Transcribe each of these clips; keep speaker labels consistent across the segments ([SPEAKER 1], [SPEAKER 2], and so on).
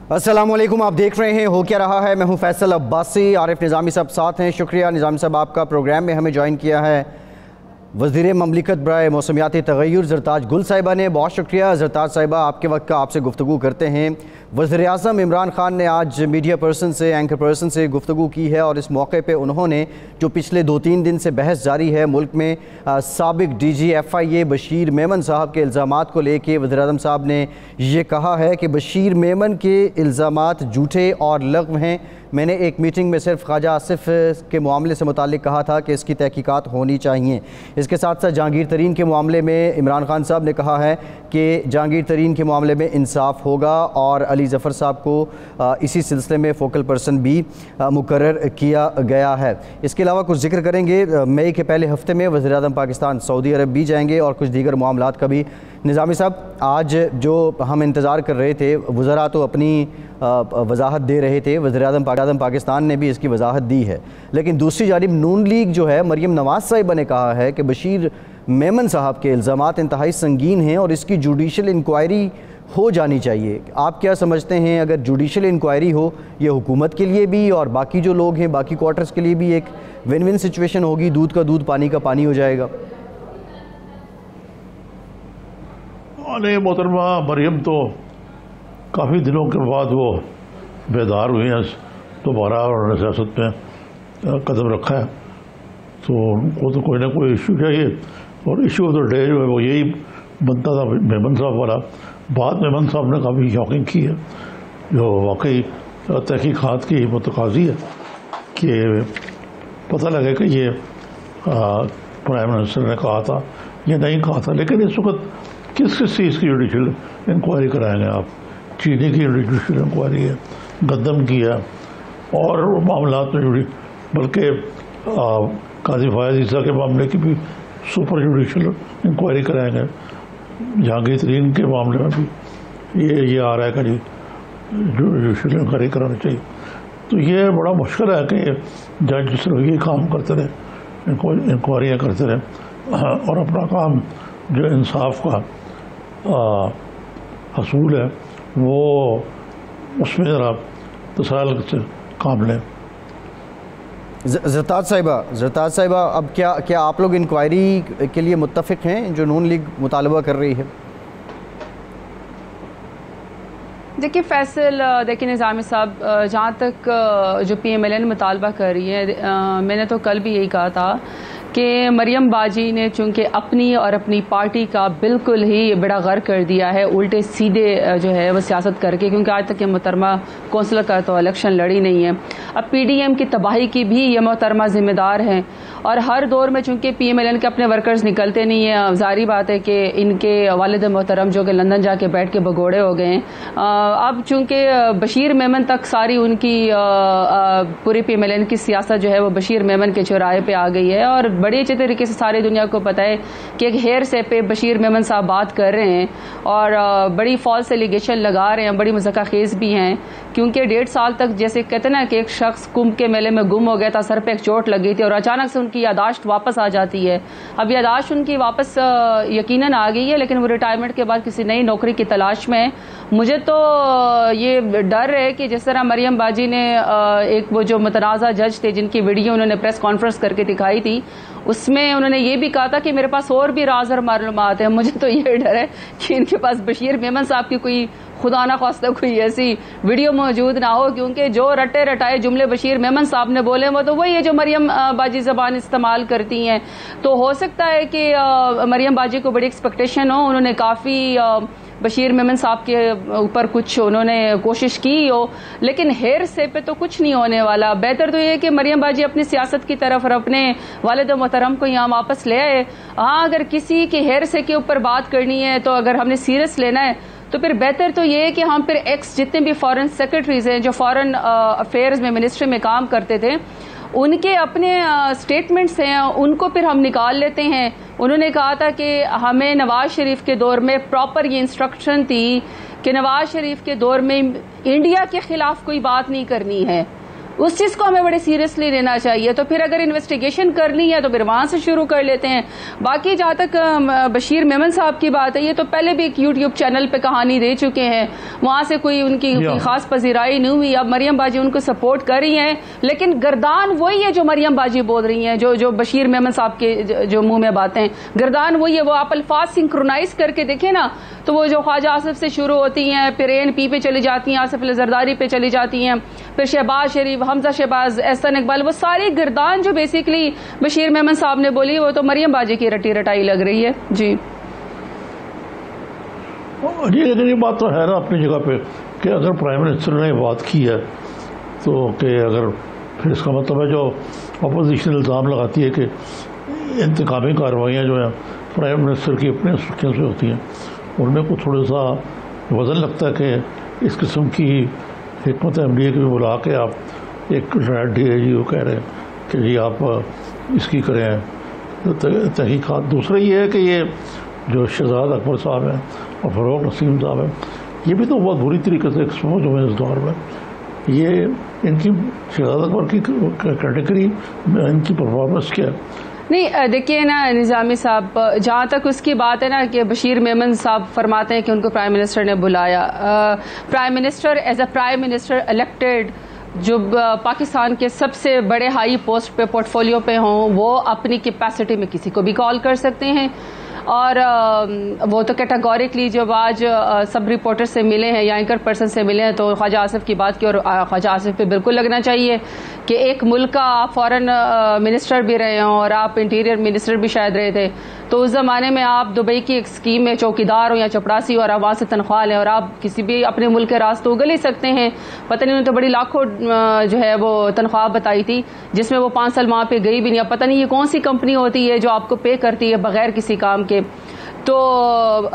[SPEAKER 1] अस्सलामुअलैकुम, आप देख रहे हैं हो क्या रहा है। मैं हूं फैसल अब्बासी, आरिफ निज़ामी साहब साथ हैं। शुक्रिया निज़ामी साहब, आपका प्रोग्राम में हमें ज्वाइन किया है वज़ीर ममलिकत बराए मौसमियाती तग़य्युर ज़रताज गुल साहिबा ने। बहुत शुक्रिया ज़रताज साहिबा, आपके वक्त का आपसे गुफ्तगू करते हैं। वज़ीर आज़म इमरान खान ने आज मीडिया पर्सन से, एंकर पर्सन से गुफ्तगू की है और इस मौके पे उन्होंने जो पिछले 2-3 दिन से बहस जारी है मुल्क में साबिक DG FIA बशीर मेमन साहब के इल्ज़ामात को लेके, वज़ीर आज़म साहब ने ये कहा है कि बशीर मेमन के इल्ज़ामात झूठे और लग़्व हैं। मैंने एक मीटिंग में सिर्फ ख्वाजा आसिफ के मामले से मुताल्लिक़ कहा था कि इसकी तहकीकात होनी चाहिए। इसके साथ साथ जहांगीर तरीन के मामले में इमरान खान साहब ने कहा है कि जहांगीर तरीन के मामले में इंसाफ होगा और अली ज़फ़र साहब को इसी सिलसिले में फ़ोकल पर्सन भी मुकर्रर किया गया है। इसके अलावा कुछ जिक्र करेंगे, मई के पहले हफ्ते में वज़ीर आज़म पाकिस्तान सऊदी अरब भी जाएंगे और कुछ दीगर मामलात का भी। निज़ामी साहब, आज जो हम इंतज़ार कर रहे थे, वज़रा तो अपनी वजाहत दे रहे थे, वज़ीर आज़म पाकिस्तान ने भी इसकी वजाहत दी है, लेकिन दूसरी जानिब नून लीग जो है, मरियम नवाज़ साहिबा ने कहा है कि बशीर मेमन साहब के इल्ज़ामात इंतहाई संगीन हैं और इसकी जुडिशल इंक्वायरी हो जानी चाहिए। आप क्या समझते हैं, अगर जुडिशल इंक्वायरी हो, ये हुकूमत के लिए भी और बाकी जो लोग हैं बाकी क्वार्टर्स के लिए भी एक विन विन सिचुएशन होगी, दूध का दूध पानी का पानी हो जाएगा?
[SPEAKER 2] नहीं मोहतरमा मरियम तो काफ़ी दिनों के बाद वो बेदार हुई हैं, दोबारा उन्होंने सियासत में कदम रखा है, तो उनको तो कोई ना कोई इशू चाहिए और इशू ऑफ द डे जो है वो यही बनता था मेमन साहब वाला। बात मेमन साहब ने काफ़ी शॉकिंग की है, जो वाकई तहकीकात की मुतकाज़ी है कि पता लगे कि ये प्राइम मिनिस्टर ने कहा था या नहीं कहा था। लेकिन इस वक्त किस किस चीज़ की जुडिशल इंक्वायरी कराएंगे आप? चीनी की जुडिशल इंक्वायरी है, गद्दम की है और मामलात में जुड़ी, बल्कि काजी फ़ायज़ ईसा के मामले की भी सुपर जुडिशल इंक्वायरी कराएंगे। जहांगीर तरीन के मामले में भी ये आ रहा है कि जी जुडिशल इंक्वायरी करानी चाहिए। तो ये बड़ा मुश्किल है कि जज सिर्फ ये काम करते रहे, इंक्वायरियाँ करते रहे और अपना काम जो इंसाफ का हसूल है वो उसमें ज़रा तसल्लुल से काम लें।
[SPEAKER 1] ज़रताज साहिबा, अब क्या आप लोग इंक्वायरी के लिए मुत्तफ़िक हैं जो नून लीग मुतालबा कर रही है?
[SPEAKER 3] देखिए फैसल, देखिए निज़ामी साहब, जहाँ तक जो PMLN मुतालबा कर रही है, मैंने तो कल भी यही कहा था कि मरियम बाजी ने चूँकि अपनी और अपनी पार्टी का बिल्कुल ही बेड़ा गर्क कर दिया है, उल्टे सीधे जो है वो सियासत करके, क्योंकि आज तक ये मोहतरमा कौंसलर का तो इलेक्शन लड़ी नहीं है। अब PDM की तबाही की भी ये मोहतरमा ज़िम्मेदार हैं और हर दौर में चूँकि PMLN के अपने वर्कर्स निकलते नहीं हैं, ज़ाहिर बात है कि इनके वालिद मोहतरम जो कि लंदन जाके बैठ के भगोड़े हो गए हैं। अब चूँकि बशीर मेमन तक सारी उनकी पूरी PMLN की सियासत जो है वो बशीर मेमन के चौराहे पे आ गई है और बड़ी अच्छे तरीके से सारी दुनिया को पता है कि एक हेयर से पे बशीर मेमन साहब बात कर रहे हैं और बड़ी फॉल्स एलिगेशन लगा रहे हैं, बड़ी मज़ाक़खेज़ भी हैं, क्योंकि 1.5 साल तक जैसे कहते ना कि एक शख्स कुंभ के मेले में गुम हो गया था, सर पे एक चोट लगी थी और अचानक से उनकी यादाश्त वापस आ जाती है। अब यादाश्त उनकी वापस यकीनन आ गई है, लेकिन वो रिटायरमेंट के बाद किसी नई नौकरी की तलाश में है। मुझे तो ये डर है कि जिस तरह मरियम बाजी ने एक वो जो मुतनाज़ा जज थे जिनकी वीडियो उन्होंने प्रेस कॉन्फ्रेंस करके दिखाई थी, उसमें उन्होंने ये भी कहा था कि मेरे पास और भी राज और मालूमात है। मुझे तो ये डर है कि इनके पास बशीर मेमन साहब की कोई खुदा ना खास्ता कोई ऐसी वीडियो मौजूद ना हो, क्योंकि जो रटे रटाए जुमले बशीर मेमन साहब ने बोले वो तो वही है जो मरियम बाजी ज़बान इस्तेमाल करती हैं। तो हो सकता है कि मरियम बाजी को बड़ी एक्सपेक्टेशन हो, उन्होंने काफ़ी बशीर मेमन साहब के ऊपर कुछ उन्होंने कोशिश की हो, लेकिन हेर से पे तो कुछ नहीं होने वाला। बेहतर तो ये है कि मरियम बाजी अपनी सियासत की तरफ और अपने वालिद मोहतरम को यहाँ वापस ले आए। हाँ, अगर किसी के हेर से के ऊपर बात करनी है, तो अगर हमने सीरियस लेना है तो फिर बेहतर तो ये है कि हम फिर जितने भी फॉरेन सेक्रेटरीज हैं जो फॉरेन अफेयर्स में मिनिस्ट्री में काम करते थे, उनके अपने स्टेटमेंट्स हैं, उनको फिर हम निकाल लेते हैं। उन्होंने कहा था कि हमें नवाज शरीफ के दौर में प्रॉपर ये इंस्ट्रक्शन थी कि नवाज शरीफ के दौर में इंडिया के खिलाफ कोई बात नहीं करनी है। उस चीज़ को हमें बड़े सीरियसली लेना चाहिए। तो फिर अगर इन्वेस्टिगेशन करनी है तो फिर वहाँ से शुरू कर लेते हैं। बाकी जहाँ तक बशीर मेमन साहब की बात है, ये तो पहले भी एक यूट्यूब चैनल पे कहानी दे चुके हैं, वहाँ से कोई उनकी खास पजीराई नहीं हुई। अब मरियम बाजी उनको सपोर्ट कर रही हैं, लेकिन गर्दान वही है जो मरियम बाजी बोल रही हैं, जो बशीर मेमन साहब के जो मुंह में बातें, गर्दान वही है। वो आप अल्फाज सिंक्रोनाइज करके देखें ना, तो वो जो ख्वाजा आसिफ से शुरू होती हैं, फिर ANP पे चली जाती हैं, आसिफ जरदारी पे चली जाती हैं, फिर शहबाज शरीफ, हमजा शहबाज, एहसन इकबाल, वो सारी गर्दान जो बेसिकली बशीर मेमन साहब ने बोली, वो तो मरियम बाजी की रटी रटाई लग रही है। जी
[SPEAKER 2] लेकिन ये बात तो है ना अपनी जगह पे कि अगर प्राइम मिनिस्टर ने बात की है तो कि अगर फिर इसका मतलब है जो अपोजिशन इल्ज़ाम लगाती है कि इंतकामी कार्रवाइयाँ जो हैं प्राइम मिनिस्टर की अपने इंस्ट्रक्शन से होती हैं, उनमें को थोड़ा सा वज़न लगता है कि इस किस्म की हिकमत अमली को बुला के आप एक DIG को कह रहे हैं कि जी आप इसकी करें तहकीकात। दूसरा ये है कि ये जो शहजाद अकबर साहब हैं और फ़ारूक नसीम साहब हैं, ये भी तो बहुत बुरी तरीके से एक्सपोज हुए इस दौर में। ये इनकी शहजाद अकबर की कैटेगरी इनकी परफॉर्मेंस क्या है?
[SPEAKER 3] नहीं, देखिए ना निज़ामी साहब, जहाँ तक उसकी बात है ना कि बशीर मेमन साहब फरमाते हैं कि उनको प्राइम मिनिस्टर ने बुलाया। Prime minister as a prime minister elected जो पाकिस्तान के सबसे बड़े हाई पोस्ट पे पोर्टफोलियो पे हों, वो अपनी कैपेसिटी में किसी को भी कॉल कर सकते हैं। और वो तो कैटेगोरिकली जब आज सब रिपोर्टर से मिले हैं या एंकर पर्सन से मिले हैं तो ख्वाजा आसिफ की बात की, और ख्वाजा आसिफ पे बिल्कुल लगना चाहिए कि एक मुल्क का आप फॉरेन मिनिस्टर भी रहे हों और आप इंटीरियर मिनिस्टर भी शायद रहे थे, तो उस ज़माने में आप दुबई की एक स्कीम में चौकीदार हो या चपड़ासी हो और आप वहाँ से तनख्वाह लें और आप किसी भी अपने मुल्क के रास्ते उगल ही सकते हैं। पता नहीं उन्होंने तो बड़ी लाखों जो है वो तनख्वाह बताई थी, जिसमें वो 5 साल वहाँ पे गई भी नहीं। अब पता नहीं ये कौन सी कंपनी होती है जो आपको पे करती है बगैर किसी काम के। तो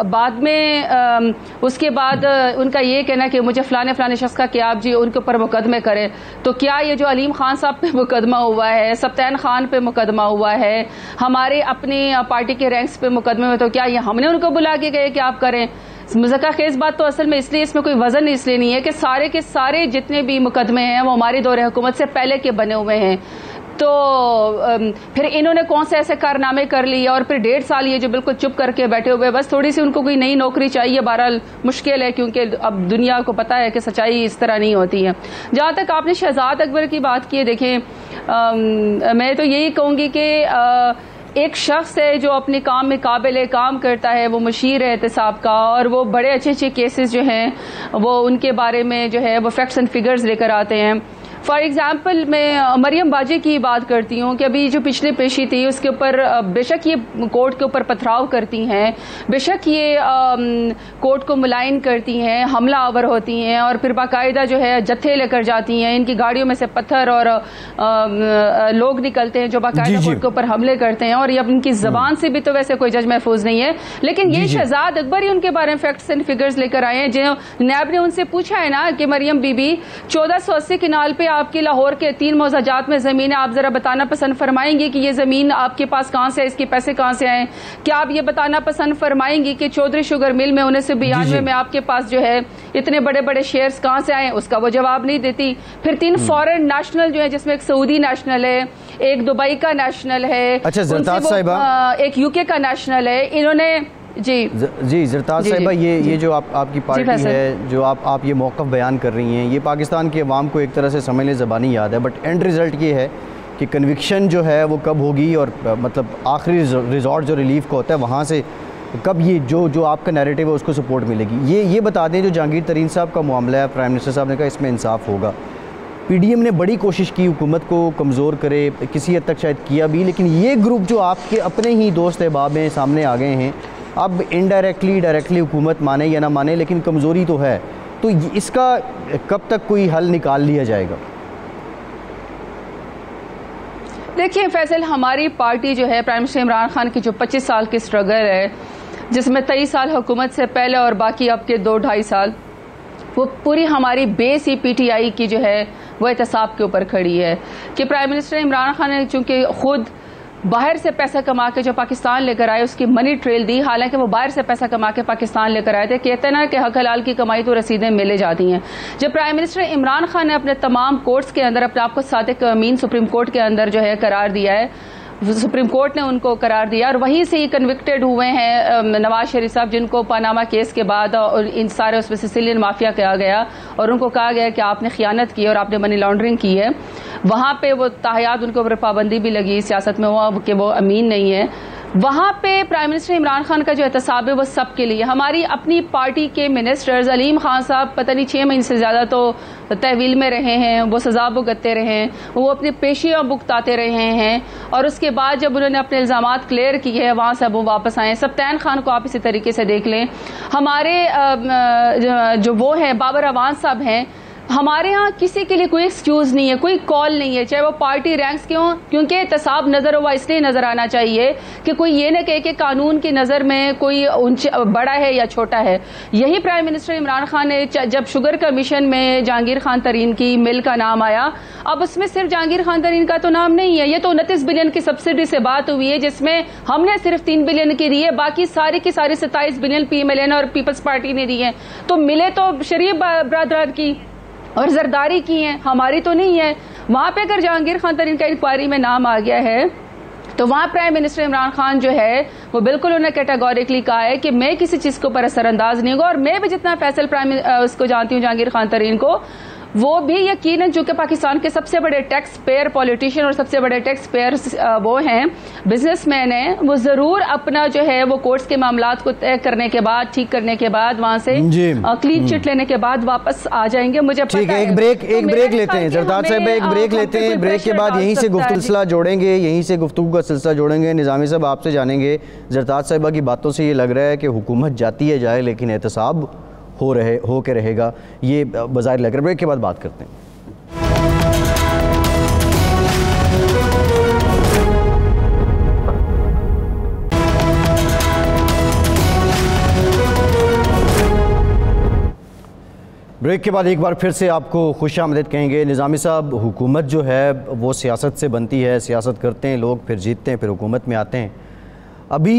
[SPEAKER 3] बाद में उसके बाद उनका ये कहना कि मुझे फलाने शख्स का कि आप जी उनके ऊपर मुकदमे करें, तो क्या ये जो अलीम खान साहब पे मुकदमा हुआ है, सफ्तान खान पे मुकदमा हुआ है, हमारे अपनी पार्टी के रैंक्स पे मुकदमे में, तो क्या ये हमने उनको बुला के गए कि आप करें? मज़ाक़ खेज़ बात तो असल में इसलिए इसमें कोई वजन इसलिए नहीं है कि सारे के सारे जितने भी मुकदमे हैं वो हमारी दौरे हुकूमत से पहले के बने हुए हैं। तो फिर इन्होंने कौन से ऐसे कारनामे कर लिए और फिर 1.5 साल ये जो बिल्कुल चुप करके बैठे हुए, बस थोड़ी सी उनको कोई नई नौकरी चाहिए। बहरहाल मुश्किल है क्योंकि अब दुनिया को पता है कि सच्चाई इस तरह नहीं होती है। जहाँ तक आपने शहजाद अकबर की बात की है, देखें मैं तो यही कहूँगी कि एक शख्स है जो अपने काम में काबिल काम करता है, वो मुशीर है एहतसाब का, और वो बड़े अच्छे केसेस जो हैं वो उनके बारे में जो है वो फैक्ट्स एंड फिगर्स लेकर आते हैं। फॉर एग्जाम्पल मैं मरियम बाजी की बात करती हूँ कि अभी जो पिछली पेशी थी उसके ऊपर बेशक ये कोर्ट के ऊपर पथराव करती हैं, बेशक ये कोर्ट को मुलायन करती हैं, हमला आवर होती हैं और फिर बाकायदा जो है जत्थे लेकर जाती हैं, इनकी गाड़ियों में से पत्थर और लोग निकलते हैं जो बाकायदा कोर्ट के ऊपर हमले करते हैं, और ये इनकी जबान से भी तो वैसे कोई जज महफूज नहीं है। लेकिन ये शहजाद अकबर ही उनके बारे में फैक्ट्स एंड फिगर्स लेकर आए हैं। जो नैब ने उनसे पूछा है ना कि मरियम बीबी 1480 किनाल पे आपकी लाहौर के 3 मौजाजात में जमीन है, आप जरा बताना पसंद फरमाएंगे कि ये जमीन आपके पास कहां से है, इसके पैसे कहां से आए? क्या आप ये बताना पसंद फरमाएंगी कि चौधरी शुगर मिल में 1992 में आपके पास जो है इतने बड़े बड़े शेयर्स कहां से आए? उसका वो जवाब नहीं देती। फिर 3 फॉरेन नेशनल जो है, जिसमें एक सऊदी नेशनल है, एक दुबई का नेशनल है,
[SPEAKER 1] अच्छा ज़रताज साहिबा,
[SPEAKER 3] एक यूके का नेशनल है। इन्होंने
[SPEAKER 1] जी ज़रताज साहिबा, ये जो आपकी पार्टी है, जो आप ये मौक़िफ़ बयान कर रही हैं, ये पाकिस्तान की अवाम को एक तरह से समझ लें ज़बानी याद है, बट एंड रिज़ल्ट ये है कि कन्विक्शन जो है वो कब होगी और मतलब आखिरी रिजॉर्ट जो रिलीफ का होता है वहाँ से कब ये जो आपका नैरेटिव है उसको सपोर्ट मिलेगी। ये बता दें, जो जहांगीर तरीन साहब का मामला है, प्राइम मिनिस्टर साहब ने कहा इसमें इंसाफ होगा। PDM ने बड़ी कोशिश की हुकूमत को कमज़ोर करे, किसी हद तक शायद किया भी, लेकिन ये ग्रुप जो आपके अपने ही दोस्त अहबाब हैं सामने आ गए हैं, अब इनडायरेक्टली डायरेक्टली हुकूमत माने या ना माने लेकिन कमज़ोरी तो है, तो इसका कब तक कोई हल निकाल लिया जाएगा?
[SPEAKER 3] देखिए फैसल, हमारी पार्टी जो है प्राइम मिनिस्टर इमरान खान की जो 25 साल की स्ट्रगल है, जिसमें 23 साल हुकूमत से पहले और बाकी अब के 2-2.5 साल, वो पूरी हमारी बेस ही PTI की जो है वो एहतसाब के ऊपर खड़ी है कि प्राइम मिनिस्टर इमरान खान ने चूँकि खुद बाहर से पैसा कमा के जो पाकिस्तान लेकर आए उसकी मनी ट्रेल दी, हालांकि वो बाहर से पैसा कमा के पाकिस्तान लेकर आए थे। कहते हैं ना कि हक हलाल की कमाई तो रसीदें मिले जाती हैं। जब प्राइम मिनिस्टर इमरान खान ने अपने तमाम कोर्ट्स के अंदर अपने आप को सादिक अमीन सुप्रीम कोर्ट के अंदर जो है करार दिया है, सुप्रीम कोर्ट ने उनको करार दिया और वहीं से ही कन्विक्टेड हुए हैं नवाज शरीफ साहब, जिनको पनामा केस के बाद और इन सारे उसमें सिसिलियन माफिया कहा गया और उनको कहा गया कि आपने खियानत की और आपने मनी लॉन्ड्रिंग की है। वहां पे वो ताहयात उनके ऊपर पाबंदी भी लगी सियासत में कि वो अमीन नहीं है। वहां पे प्राइम मिनिस्टर इमरान खान का जो एहतसाब है वो सबके लिए, हमारी अपनी पार्टी के मिनिस्टर्स अलीम खान साहब पता नहीं 6 महीने से ज्यादा तो तहवील में रहे हैं, वो सजा भुगतते रहे हैं, वो अपनी पेशियां भुगताते रहे हैं और उसके बाद जब उन्होंने अपने इल्जामात क्लियर किए हैं वहां से वो वापस आए। सब्तैन खान को आप इसी तरीके से देख लें। हमारे जो वो है बाबर अवान साहब हैं, हमारे यहाँ किसी के लिए कोई एक्सक्यूज नहीं है, कोई कॉल नहीं है, चाहे वो पार्टी रैंक्स क्यों, क्योंकि एहतसाब नजर हुआ इसलिए नजर आना चाहिए कि कोई ये न कहे कि कानून की नजर में कोई बड़ा है या छोटा है। यही प्राइम मिनिस्टर इमरान खान ने जब शुगर कमीशन में जहांगीर खान तरीन की मिल का नाम आया, अब उसमें सिर्फ जहांगीर खान तरीन का तो नाम नहीं है, ये तो 29 बिलियन की सब्सिडी से बात हुई है जिसमें हमने सिर्फ 3 बिलियन की दी है, बाकी सारी की सारी 27 बिलियन PMLN और पीपल्स पार्टी ने दी है। तो मिले तो शरीफ बरादरान की और जरदारी की है, हमारी तो नहीं है। वहां पे अगर जहांगीर खान तरीन का इंक्वायरी में नाम आ गया है तो वहां प्राइम मिनिस्टर इमरान खान जो है वो बिल्कुल उन्होंने कैटेगोरिकली कहा है कि मैं किसी चीज के ऊपर असरअंदाज नहीं होगा और मैं भी जितना फैसल उसको जानती हूँ जहांगीर खान तरीन को, वो भी यकीनन जो कि पाकिस्तान के सबसे बड़े टैक्स पेयर पॉलिटिशियन और सबसे बड़े टैक्स पेयर वो हैं, बिजनेसमैन हैं, वो जरूर अपना जो है वो कोर्ट्स के मामलात को तय करने के बाद, ठीक करने के बाद, वहां से क्लीन चिट लेने के बाद वापस आ जाएंगे। मुझे
[SPEAKER 1] ठीक है, एक ब्रेक लेते हैं जरदाद साहब, एक ब्रेक लेते हैं। ब्रेक के बाद यहीं से गुफ्तगू सिलसिला जोड़ेंगे, यहीं से गुफ्तगू का सिलसिला जोड़ेंगे। निज़ामी साहब आपसे जानेंगे, जरदाद साहिबा की बातों से ये लग रहा है कि हुकूमत जाती है जाए लेकिन एहतसाब हो के रहेगा, ये बाज़ाहिर लग रहा है। ब्रेक के बाद बात करते हैं। ब्रेक के बाद एक बार फिर से आपको खुशामदीद कहेंगे। निज़ामी साहब, हुकूमत जो है वो सियासत से बनती है, सियासत करते हैं लोग, फिर जीतते हैं, फिर हुकूमत में आते हैं। अभी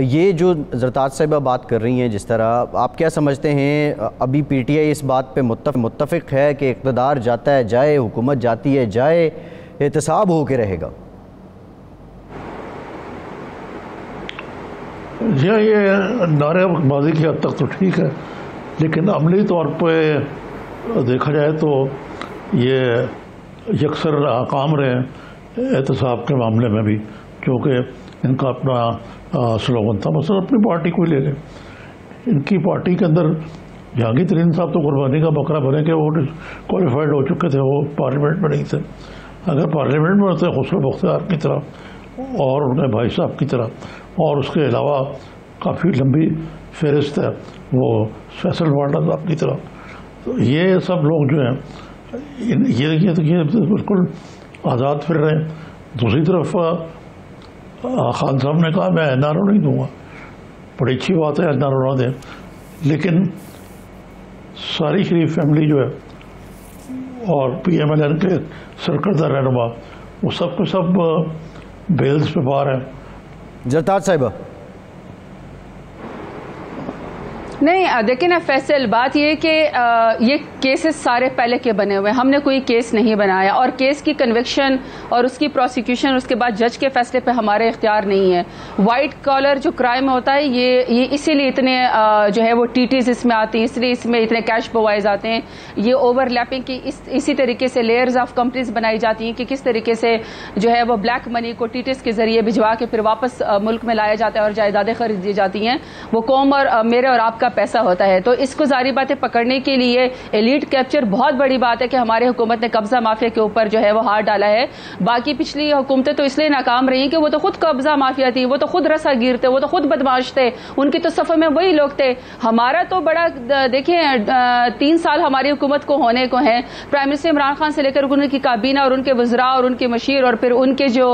[SPEAKER 1] ये जो जरदाद साहिबा बात कर रही हैं, जिस तरह आप क्या समझते हैं, अभी PTI इस बात पे मुत्तफ़िक़ है कि इक़्तिदार जाता है जाए, हुकूमत जाती है जाए, एहतसाब हो के रहेगा?
[SPEAKER 2] ये नारेबाजी की हद तक तो ठीक है, लेकिन अमली तौर पे देखा जाए तो ये यकसर नाकाम रहे एहतसाब के मामले में भी, क्योंकि इनका अपना स्लोगन था। मसलन अपनी पार्टी को ले लें, इनकी पार्टी के अंदर जहांगीर तरीन साहब तो कुर्बानी का बकरा बने के वो क्वालिफाइड हो चुके थे, वो पार्लियामेंट में नहीं थे। अगर पार्लियामेंट में होते खुसरो बख्तियार की तरह और उनके भाई साहब की तरह, और उसके अलावा काफ़ी लंबी फहरिस्त है वो फैसल वाडा साहब की तरह, तो ये सब लोग जो हैं ये बिल्कुल आज़ाद फिर रहे हैं। दूसरी तरफ खान साहब ने कहा मैं NRO नहीं दूंगा, बड़ी अच्छी बात है NRO ना दें, लेकिन सारी शरीफ फैमिली जो है और PMLN के सरकर्दा रहनुमा वो सब के सब बेल्स पे बाहर हैं।
[SPEAKER 1] जरदाद साहिबा
[SPEAKER 3] नहीं, देखिए ना फैसल, बात ये कि ये केसेस सारे पहले के बने हुए हैं, हमने कोई केस नहीं बनाया और केस की कन्विक्शन और उसकी प्रोसिक्यूशन उसके बाद जज के फैसले पे हमारे इख्तियार नहीं है। वाइट कॉलर जो क्राइम होता है ये इसीलिए इतने जो है वो TTs इसमें आती हैं, इसलिए इसमें इतने कैश प्रोवाइज आते हैं। ये ओवरलैपिंग की इसी तरीके से लेयर्स ऑफ कंपनीज बनाई जाती हैं कि किस तरीके से जो है वो ब्लैक मनी को TTs के जरिए भिजवा के फिर वापस मुल्क में लाया जाता है और जायदादें खरीदी जाती हैं। वो कौम और मेरे और आपका पैसा होता है। तो इसको जारी बातें पकड़ने के लिए एलीट कैप्चर बहुत बड़ी बात है कि हमारी हुकूमत ने कब्जा माफिया के ऊपर जो है वो हाथ डाला है। बाकी पिछली हुकूमतें तो इसलिए नाकाम रही कि वो तो खुद कब्जा माफिया थी, वो तो खुद रसागीर थे, वो तो खुद बदमाश थे, उनकी तो सफर में वही लोग थे। हमारा तो बड़ा देखिए 3 साल हमारी हुकूमत को होने को है। प्राइम मिनिस्टर इमरान खान से लेकर उनकी काबीना और उनके वज़रा और उनके मशीर और फिर उनके जो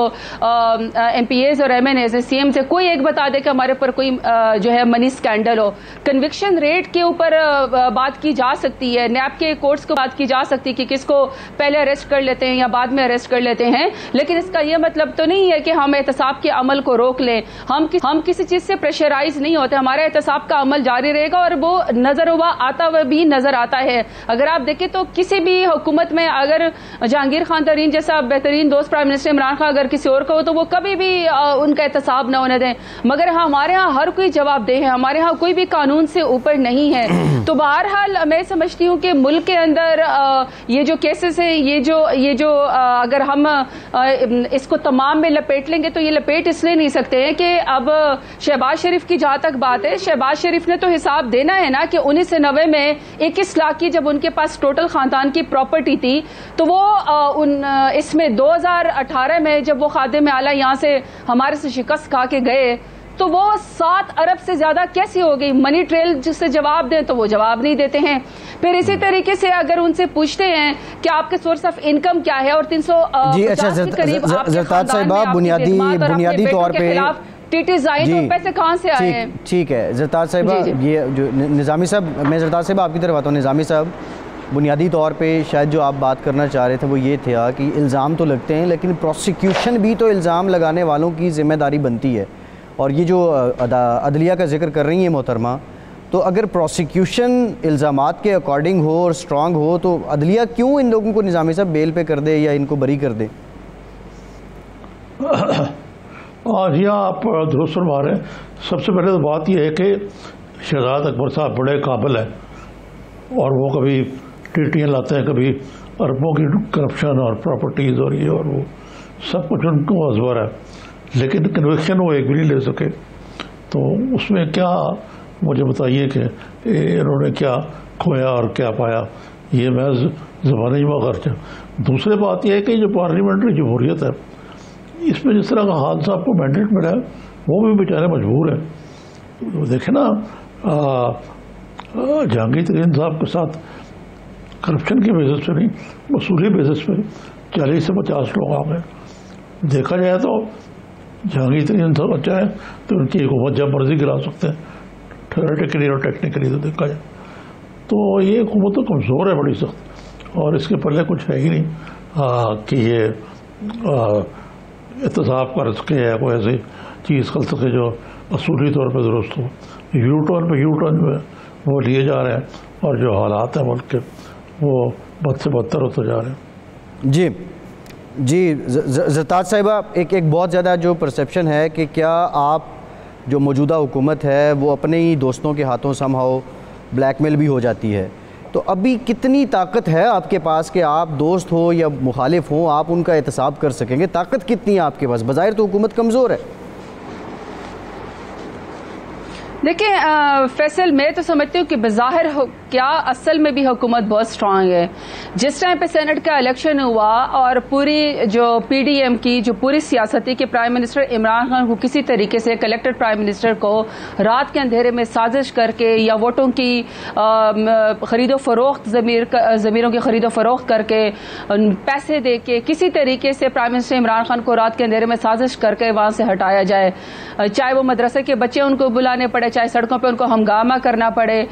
[SPEAKER 3] MPAs और MNAs CM से कोई एक बता दे कि हमारे ऊपर कोई जो है मनी स्कैंडल हो, कन्विक्शन रेट के ऊपर बात की जा सकती है, नैब के कोर्ट्स को बात की जा सकती है कि किसको पहले अरेस्ट कर लेते हैं या बाद में अरेस्ट कर लेते हैं, लेकिन इसका यह मतलब तो नहीं है कि हम एहतसाब के अमल को रोक लें। हम किसी चीज से प्रेशराइज नहीं होते, हमारा एहतसाब का अमल जारी रहेगा और वो नजर हुआ आता हुआ भी नजर आता है। अगर आप देखें तो किसी भी हुकूमत में अगर जहांगीर खान तरीन जैसा बेहतरीन दोस्त प्राइम मिनिस्टर इमरान खान अगर किसी और का हो तो वो कभी भी उनका एहतसाब न होने दें, मगर हमारे यहाँ हर कोई जवाबदेह है, हमारे यहाँ कोई भी कानून से ऊपर नहीं है। तो बहरहाल मैं समझती हूँ कि मुल्क के अंदर ये जो केसेस है, ये जो अगर हम इसको तमाम में लपेट लेंगे तो ये लपेट इसलिए नहीं सकते हैं कि अब शहबाज शरीफ की जहां तक बात है, शहबाज शरीफ ने तो हिसाब देना है ना कि 1990 में 21 लाख की जब उनके पास टोटल खानदान की प्रॉपर्टी थी तो वो इसमें 2018 में जब वो खादिम आला यहां से हमारे से शिकस्त खा के गए तो वो 7 अरब से ज्यादा कैसी हो गई। मनी ट्रेल जिससे जवाब दें तो वो जवाब नहीं देते हैं। फिर इसी तरीके से अगर उनसे पूछते हैं कि आपके सोर्स ऑफ इनकम क्या है और 350 के करीब
[SPEAKER 1] ज़रताज साहिबा बुनियादी तौर पे
[SPEAKER 3] तो पैसे कहाँ से आए हैं?
[SPEAKER 1] ठीक है ज़रताज साहिबा, ये जो निज़ामी साहब, मैं ज़रताज साहिबा आपकी तरफ आता हूँ। निज़ामी साहब, बुनियादी तौर पे शायद जो आप बात करना चाह रहे थे वो ये था कि इल्ज़ाम तो लगते हैं लेकिन प्रोसिक्यूशन भी तो इल्ज़ाम लगाने वालों की ज़िम्मेदारी बनती है। और ये जो अदलिया का जिक्र कर रही है मोहतरमा, तो अगर प्रोसिक्यूशन इल्ज़ामात के अकॉर्डिंग हो और स्ट्रांग हो तो अदलिया क्यों इन लोगों को निज़ामी साहब बेल पे कर दे या इनको बरी कर दे?
[SPEAKER 2] और यहाँ आप दुरुस्त फरमा रहे हैं। सबसे पहले तो बात यह है कि शहजाद अकबर साहब बड़े काबिल हैं और वो कभी टीटियाँ लाते हैं, कभी अरबों की करप्शन और प्रॉपर्टीज़ और ये और वो सब कुछ उनको अजबर है, लेकिन कन्विक्शन वो एक भी नहीं ले सके। तो उसमें क्या मुझे बताइए कि इन्होंने क्या खोया और क्या पाया, ये महज ज़बानी खर्च है। दूसरी बात यह है कि जो पार्लियामेंट्री जमहूरियत है इसमें जिस तरह का खान साहब को मैंडेट मिला है वो भी बेचारे मजबूर हैं। तो देखें ना, जहांगीर तरीन साहब के साथ करप्शन की बेसिस पे नहीं, वसूली बेसिस पे 40 से 50 लोग आ गए। देखा जाए तो जहांगीर तरीन साहब अच्छा है तो उनकी हुकूमत जब मर्जी गिरा सकते हैं, थ्योरेटिकली और टेक्निकली तो देखा जाए तो ये हुकूमत तो कमज़ोर है बड़ी सख्त, और इसके पहले कुछ है ही नहीं कि ये एहतसाब कर सके या कोई ऐसी चीज़ कर सके जो असूली तौर पर दुरुस्त हो। यू टर्न जो है वो लिए जा रहे हैं और जो हालात हैं मुल्क के वो बद से बदतर होते जा रहे हैं।
[SPEAKER 1] जी ज़रताज साहिबा, एक बहुत ज़्यादा जो परसेप्शन है कि क्या आप जो मौजूदा हुकूमत है वो अपने ही दोस्तों के हाथों समहाउ ब्लैकमेल भी हो जाती है, तो अभी कितनी ताकत है आपके पास कि आप दोस्त हो या मुखालिफ हो आप उनका एहतसाब कर सकेंगे? ताकत कितनी है आपके पास? बज़ाहिर तो हुकूमत कमज़ोर है।
[SPEAKER 3] देखिए फैसल, मैं तो समझती हूँ कि बज़ाहिर क्या असल में भी हुकूमत बहुत स्ट्रांग है। जिस टाइम पे सेनेट का इलेक्शन हुआ और पूरी जो पीडीएम की जो पूरी सियासत थी कि प्राइम मिनिस्टर इमरान खान को किसी तरीके से कलेक्टेड प्राइम मिनिस्टर को रात के अंधेरे में साजिश करके या वोटों की खरीदो फरोख्त ज़मीरों की खरीदो फरोख्त करके पैसे दे के किसी तरीके से प्राइम मिनिस्टर इमरान खान को रात के अंधेरे में साजिश करके वहां से हटाया जाए, चाहे वो मदरसे के बच्चे उनको बुलाने पड़े, चाहे सड़कों पे उनको हंगामा करना पड़े।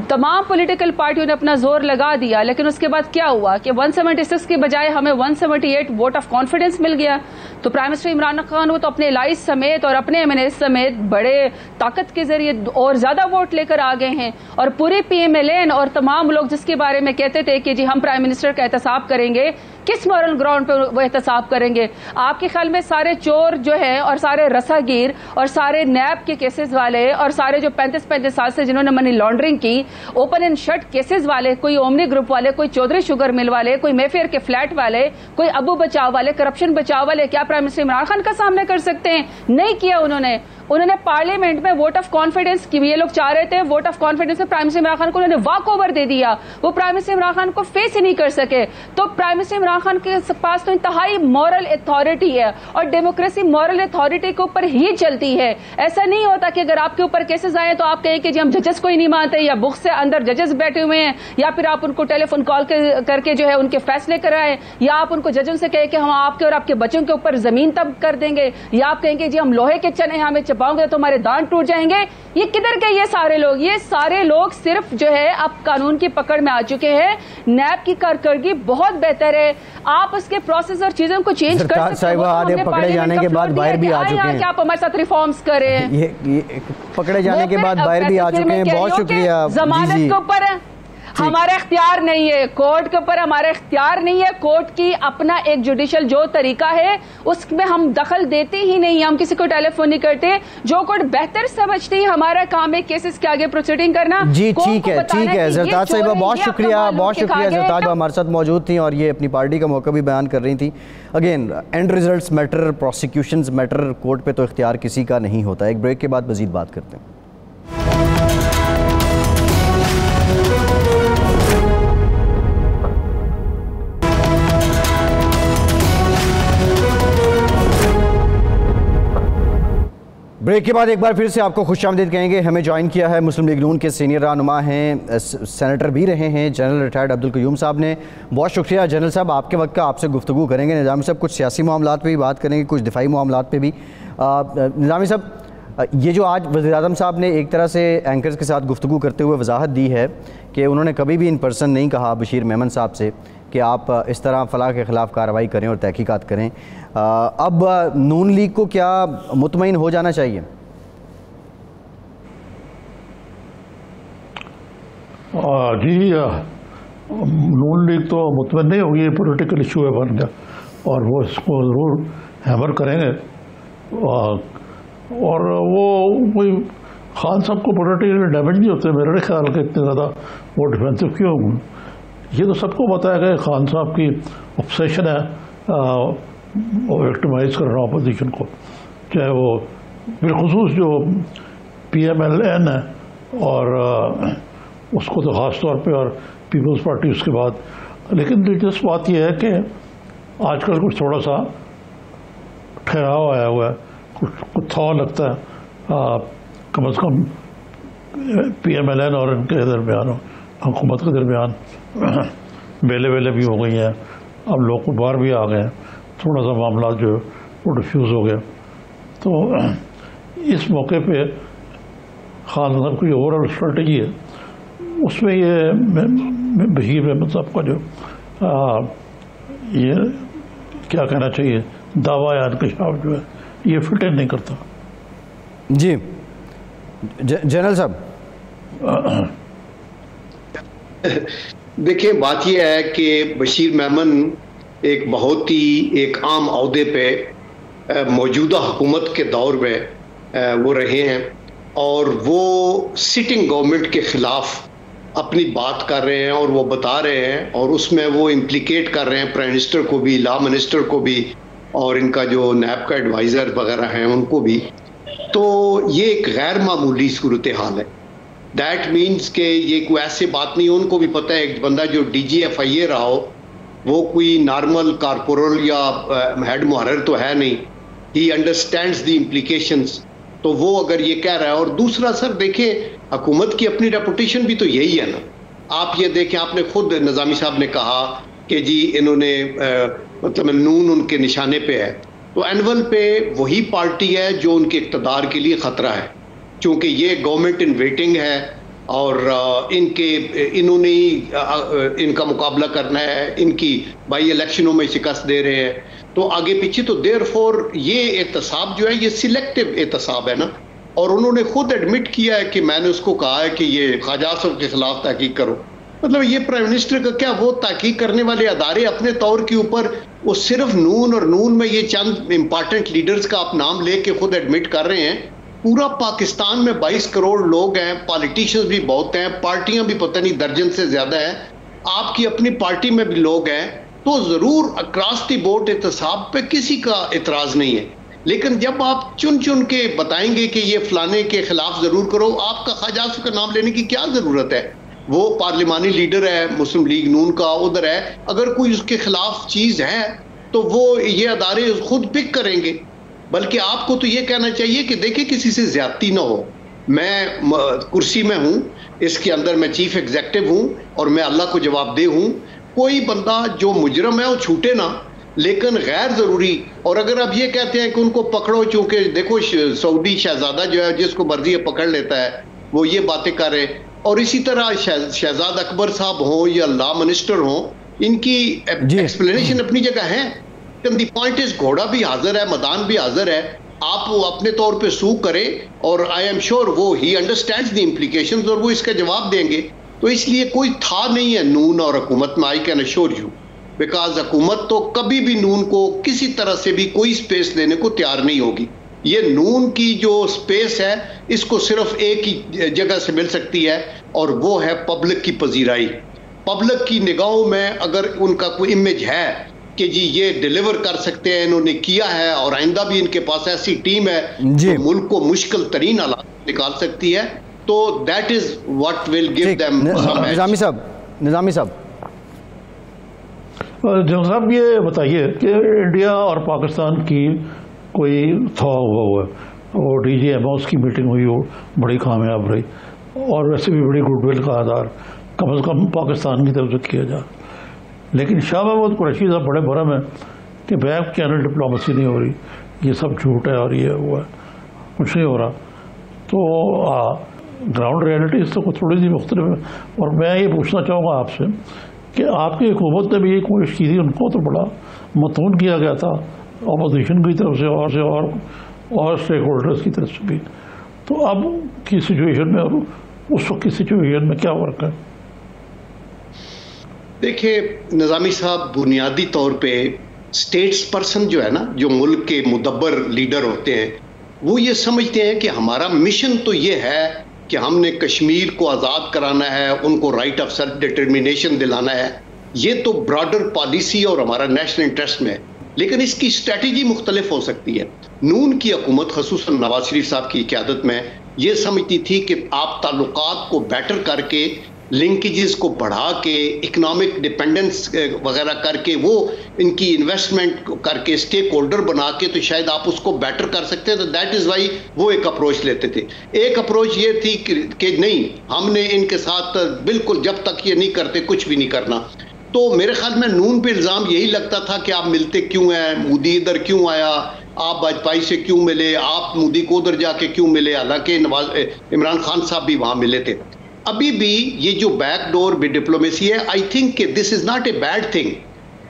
[SPEAKER 3] तमाम पॉलिटिकल पार्टियों ने अपना जोर लगा दिया, लेकिन उसके बाद क्या हुआ कि 176 के बजाय हमें 178 वोट ऑफ कॉन्फिडेंस मिल गया। तो प्राइम मिनिस्टर इमरान खान वो तो अपने एलाइज समेत और अपने एमएनए समेत बड़े ताकत के जरिए और ज्यादा वोट लेकर आ गए हैं। और पूरे पीएमएलएन और तमाम लोग जिसके बारे में कहते थे कि जी हम प्राइम मिनिस्टर का एहतसाब करेंगे, किस मॉरल ग्राउंड पे वो एहतसाब करेंगे? आपके ख्याल में सारे चोर जो है और सारे रसागीर और सारे नैब के केसेस वाले और सारे जो 35-35 साल से जिन्होंने मनी लॉन्ड्रिंग की, ओपन एंड शट केसेस वाले, कोई ओमनी ग्रुप वाले, कोई चौधरी शुगर मिल वाले, कोई मेफेयर के फ्लैट वाले, कोई अबू बचाव वाले, करप्शन बचाव वाले, क्या प्राइम मिनिस्टर इमरान खान का सामना कर सकते हैं? नहीं किया उन्होंने पार्लियामेंट में वोट ऑफ कॉन्फिडेंस की, ये लोग चाह रहे थे वोट ऑफ कॉन्फिडेंस में प्राइम मिनिस्टर इमरान खान को उन्होंने वॉक ओवर दे दिया। वो प्राइम मिनिस्टर इमरान खान को फेस ही नहीं कर सके। तो प्राइम मिनिस्टर इमरान खान के पास तो इंतहाई मॉरल अथॉरिटी है और डेमोक्रेसी मॉरल अथॉरिटी के ऊपर ही चलती है। ऐसा नहीं होता कि अगर आपके ऊपर केसेस आए तो आप कहें कि जी हम जजेस को ही नहीं मानते, या बुक से अंदर जजेस बैठे हुए हैं, या फिर आप उनको टेलीफोन कॉल करके जो है उनके फैसले कराएं, या आप उनको जजों से कहें कि हम आपके और आपके बच्चों के ऊपर जमीन तब कर देंगे, या आप कहेंगे जी हम लोहे के चने हमें दबाऊंगे तो हमारे दांत टूट जाएंगे। ये किधर के ये सारे लोग? ये सारे लोग सिर्फ जो है अब कानून की पकड़ में आ चुके हैं। नैब की कारकर्दगी बहुत बेहतर है, आप उसके प्रोसेस और चीजों को चेंज कर सकते हैं।
[SPEAKER 1] आधे पकड़े जाने के बाद बाहर भी आ चुके हैं
[SPEAKER 3] कि आप हमारे साथ रिफॉर्म्स करें।
[SPEAKER 1] ये पकड़े जाने के बाद बाहर भी आ चुके हैं। बहुत शुक्रिया।
[SPEAKER 3] जमानत के ऊपर हमारा इख्तियार नहीं है, कोर्ट के ऊपर हमारा इख्तियार नहीं है। कोर्ट की अपना एक जुडिशल जो तरीका है उसमें हम दखल देते ही नहीं, हम किसी को टेलीफोन नहीं करते। जो कोर्ट बेहतर समझती है, हमारा काम है केसेस के आगे प्रोसीडिंग करना।
[SPEAKER 1] जी ठीक है, ठीक है ज़रताज साहिबा, बहुत शुक्रिया, बहुत शुक्रिया। ज़रताज हमारे साथ मौजूद थी और ये अपनी पार्टी का मौका भी बयान कर रही थी। Again and results matter, prosecutions matter, court पे तो इख्तियार किसी का नहीं होता। एक ब्रेक के बाद मजीद बात करते हैं। ब्रेक के बाद एक बार फिर से आपको खुशामदीद कहेंगे। हमें ज्वाइन किया है मुस्लिम लीग नून के सीनियर रहनुमा हैं, सेनेटर भी रहे हैं, जनरल रिटायर्ड अब्दुल क़य्यूम साहब ने। बहुत शुक्रिया जनरल साहब, आपके वक्त का आपसे गुफ्तगू करेंगे। निज़ामी साहब कुछ सियासी मामलात पे भी बात करेंगे, कुछ दिफाई मामलात पे भी। निज़ामी साहब, ये जो आज वज़ीर-ए-आज़म साहब ने एक तरह से एंकर्स के साथ गुफ्तगू करते हुए वजाहत दी है कि उन्होंने कभी भी इन पर्सन नहीं कहा बशीर मेमन साहब से कि आप इस तरह फ़लाह के ख़िलाफ़ कार्रवाई करें और तहकीकात करें। अब नून लीग को क्या मुतमईन हो जाना चाहिए?
[SPEAKER 2] जी, नून लीग तो मुतमईन नहीं होगी, पॉलिटिकल इशू है बन गया और वो इसको ज़रूर हैमर करेंगे। और वो कोई खान साहब को पोलिटिकल डैमेज नहीं होते मेरे ख्याल के, इतने ज़्यादा वो डिफेंसिव क्यों होंगे। ये तो सबको बताया गया खान साहब की ऑब्सेशन है विक्टिमाइज करना अपोजिशन को, चाहे वो बिलखुसूस जो PMLN है और उसको तो ख़ास तौर पे, और पीपल्स पार्टी उसके बाद। लेकिन दिलचस्प बात यह है कि आजकल कुछ थोड़ा सा ठहराव आया हुआ है, कुछ था लगता है कम अज़ कम PMLN और इनके दरमियान, हुकूमत के दरमियान बेले वेले भी हो गई हैं। अब लोग बाहर भी आ गए हैं, थोड़ा सा मामला जो वो डिफ्यूज़ हो गया। तो इस मौके पे खान साहब की ओवरऑल स्ट्रेटजी है, उसमें ये बशीर अहमद साहब का जो ये क्या कहना चाहिए दावा या इंकशाफ जो है ये फिट नहीं करता।
[SPEAKER 1] जी जनरल साहब,
[SPEAKER 4] देखिए बात यह है कि बशीर मेमन एक बहुत ही एक आम अहदे पे मौजूदा हुकूमत के दौर में वो रहे हैं और वो सिटिंग गवर्नमेंट के ख़िलाफ़ अपनी बात कर रहे हैं और वो बता रहे हैं और उसमें वो इम्प्लिकेट कर रहे हैं प्राइम मिनिस्टर को भी, लॉ मिनिस्टर को भी और इनका जो नैब का एडवाइज़र वगैरह हैं उनको भी। तो ये एक गैर मामूली सूरत हाल है। दैट मीन्स के ये कोई ऐसी बात नहीं, उनको भी पता है एक बंदा जो DGFIA रहा हो वो कोई नॉर्मल कारपोरल या हेड मुहर्रिर तो है नहीं, ही अंडरस्टैंड्स द इम्प्लीकेशंस। तो वो अगर ये कह रहा है, और दूसरा सर देखें हुकूमत की अपनी रेपुटेशन भी तो यही है ना। आप ये देखें, आपने खुद निज़ामी साहब ने कहा कि जी इन्होंने मतलब नून उनके निशाने पे है, तो एनवल पे वही पार्टी है जो उनके इक़्तिदार के लिए ख़तरा है, क्योंकि ये गवर्नमेंट इन वेटिंग है और इन्होंने ही इनका मुकाबला करना है, इनकी बाई इलेक्शनों में शिकस्त दे रहे हैं, तो आगे पीछे। तो देयरफॉर ये एहतसाब जो है ये सिलेक्टिव एहतसाब है ना। और उन्होंने खुद एडमिट किया है कि मैंने उसको कहा है कि ये ख्वाजा आसिफ के खिलाफ तहकीक करो। मतलब ये प्राइम मिनिस्टर का क्या, वो तहकीक करने वाले अदारे अपने तौर के ऊपर वो सिर्फ नून और नून में ये चंद इंपॉर्टेंट लीडर्स का आप नाम लेके खुद एडमिट कर रहे हैं। पूरा पाकिस्तान में 22 करोड़ लोग हैं, पॉलिटिशियंस भी बहुत हैं, पार्टियां भी पता नहीं दर्जन से ज्यादा है, आपकी अपनी पार्टी में भी लोग हैं, तो जरूर अक्रॉस द बोर्ड एहतसाब पे किसी का एतराज नहीं है। लेकिन जब आप चुन चुन के बताएंगे कि ये फलाने के खिलाफ जरूर करो, आपका ख्वाजा आसिफ का नाम लेने की क्या जरूरत है? वो पार्लिमानी लीडर है मुस्लिम लीग नून का, उधर है, अगर कोई उसके खिलाफ चीज है तो वो ये अदारे खुद पिक करेंगे। बल्कि आपको तो ये कहना चाहिए कि देखिए किसी से ज्यादती ना हो, मैं कुर्सी में हूं, इसके अंदर मैं चीफ एग्जेक्टिव हूं और मैं अल्लाह को जवाबदेह हूं। कोई बंदा जो मुजरम है वो छूटे ना, लेकिन गैर ज़रूरी। और अगर आप ये कहते हैं कि उनको पकड़ो, चूंकि देखो सऊदी शहजादा जो है जिसको मर्जी पकड़ लेता है, वो ये बातें कर रहे हैं। और इसी तरह शहजाद अकबर साहब हों या लॉ मिनिस्टर हों, इनकी एक्सप्लेनेशन अपनी जगह है। द पॉइंट इज घोड़ा भी हाजिर है, मैदान भी हाजिर है। आप वो अपने तौर पे सू करें और आई एम श्योर वो ही अंडरस्टैंड्स द इम्प्लीकेशंस और वो इसका जवाब देंगे। तो इसलिए कोई था नहीं है नून और हुकूमत में, I can assure you, because हुकूमत तो कभी भी नून को किसी तरह से भी कोई स्पेस देने को तैयार नहीं होगी। ये नून की जो स्पेस है इसको सिर्फ एक ही जगह से मिल सकती है और वो है पब्लिक की पजीराई। पब्लिक की निगाहों में अगर उनका कोई इमेज है कि जी ये डिलीवर कर सकते हैं, इन्होंने किया है और आइंदा भी इनके पास ऐसी टीम है जो मुल्क को मुश्किल तरीन हालात निकाल सकती है, तो that is what will give them.
[SPEAKER 1] Nizami साहब
[SPEAKER 2] जनरल साहब ये बताइए कि इंडिया और पाकिस्तान की कोई था हुआ और DG-MOS की मीटिंग हुई हो, बड़ी कामयाब रही और वैसे भी बड़ी गुडविल का आधार कम से कम पाकिस्तान की तरफ से किया जा। लेकिन शाह महमूद कुरैशी साहब बड़े भरम है कि बैक चैनल डिप्लोमेसी नहीं हो रही, ये सब झूठ है और ये हुआ है, कुछ नहीं हो रहा। तो ग्राउंड रियलिटीज़ तो थोड़ी सी मुख्तलिफ है। और मैं ये पूछना चाहूँगा आपसे कि आपकी हुकूमत ने भी एक कोशिश की थी, उनको तो बड़ा मतून किया गया था अपोजिशन की तरफ से और स्टेक होल्डर्स की तरफ से भी। तो अब की सिचुएशन में और उस वक्त की सिचुएशन में क्या फ़र्क है?
[SPEAKER 4] देखिए निज़ामी साहब, बुनियादी तौर पे स्टेट्स पर्सन जो है ना, जो मुल्क के मुदब्बर लीडर होते हैं, वो ये समझते हैं कि हमारा मिशन तो ये है कि हमने कश्मीर को आज़ाद कराना है, उनको राइट ऑफ सेल्फ डिटर्मिनेशन दिलाना है। ये तो ब्रॉडर पॉलिसी और हमारा नेशनल इंटरेस्ट में है, लेकिन इसकी स्ट्रैटेजी मुख्तलिफ हो सकती है। नून की हुकूमत खसूसन नवाज शरीफ साहब की क़यादत में ये समझती थी कि आप ताल्लुकात को बेटर करके, लिंकेजेस को बढ़ा के, इकोनॉमिक डिपेंडेंस वगैरह करके, वो इनकी इन्वेस्टमेंट करके, स्टेक होल्डर बना के, तो शायद आप उसको बेटर कर सकते हैं। तो दैट इज़ वाई वो एक अप्रोच लेते थे। एक अप्रोच ये थी कि नहीं, हमने इनके साथ बिल्कुल जब तक ये नहीं करते कुछ भी नहीं करना। तो मेरे ख्याल में नून पे इल्ज़ाम यही लगता था कि आप मिलते क्यों हैं, मोदी इधर क्यों आया, आप वाजपेयी से क्यों मिले, आप मोदी को उधर जाके क्यों मिले, हालांकि इमरान खान साहब भी वहाँ मिले थे। अभी भी ये जो बैकडोर डिप्लोमेसी है, आई थिंक कि this is not a bad thing.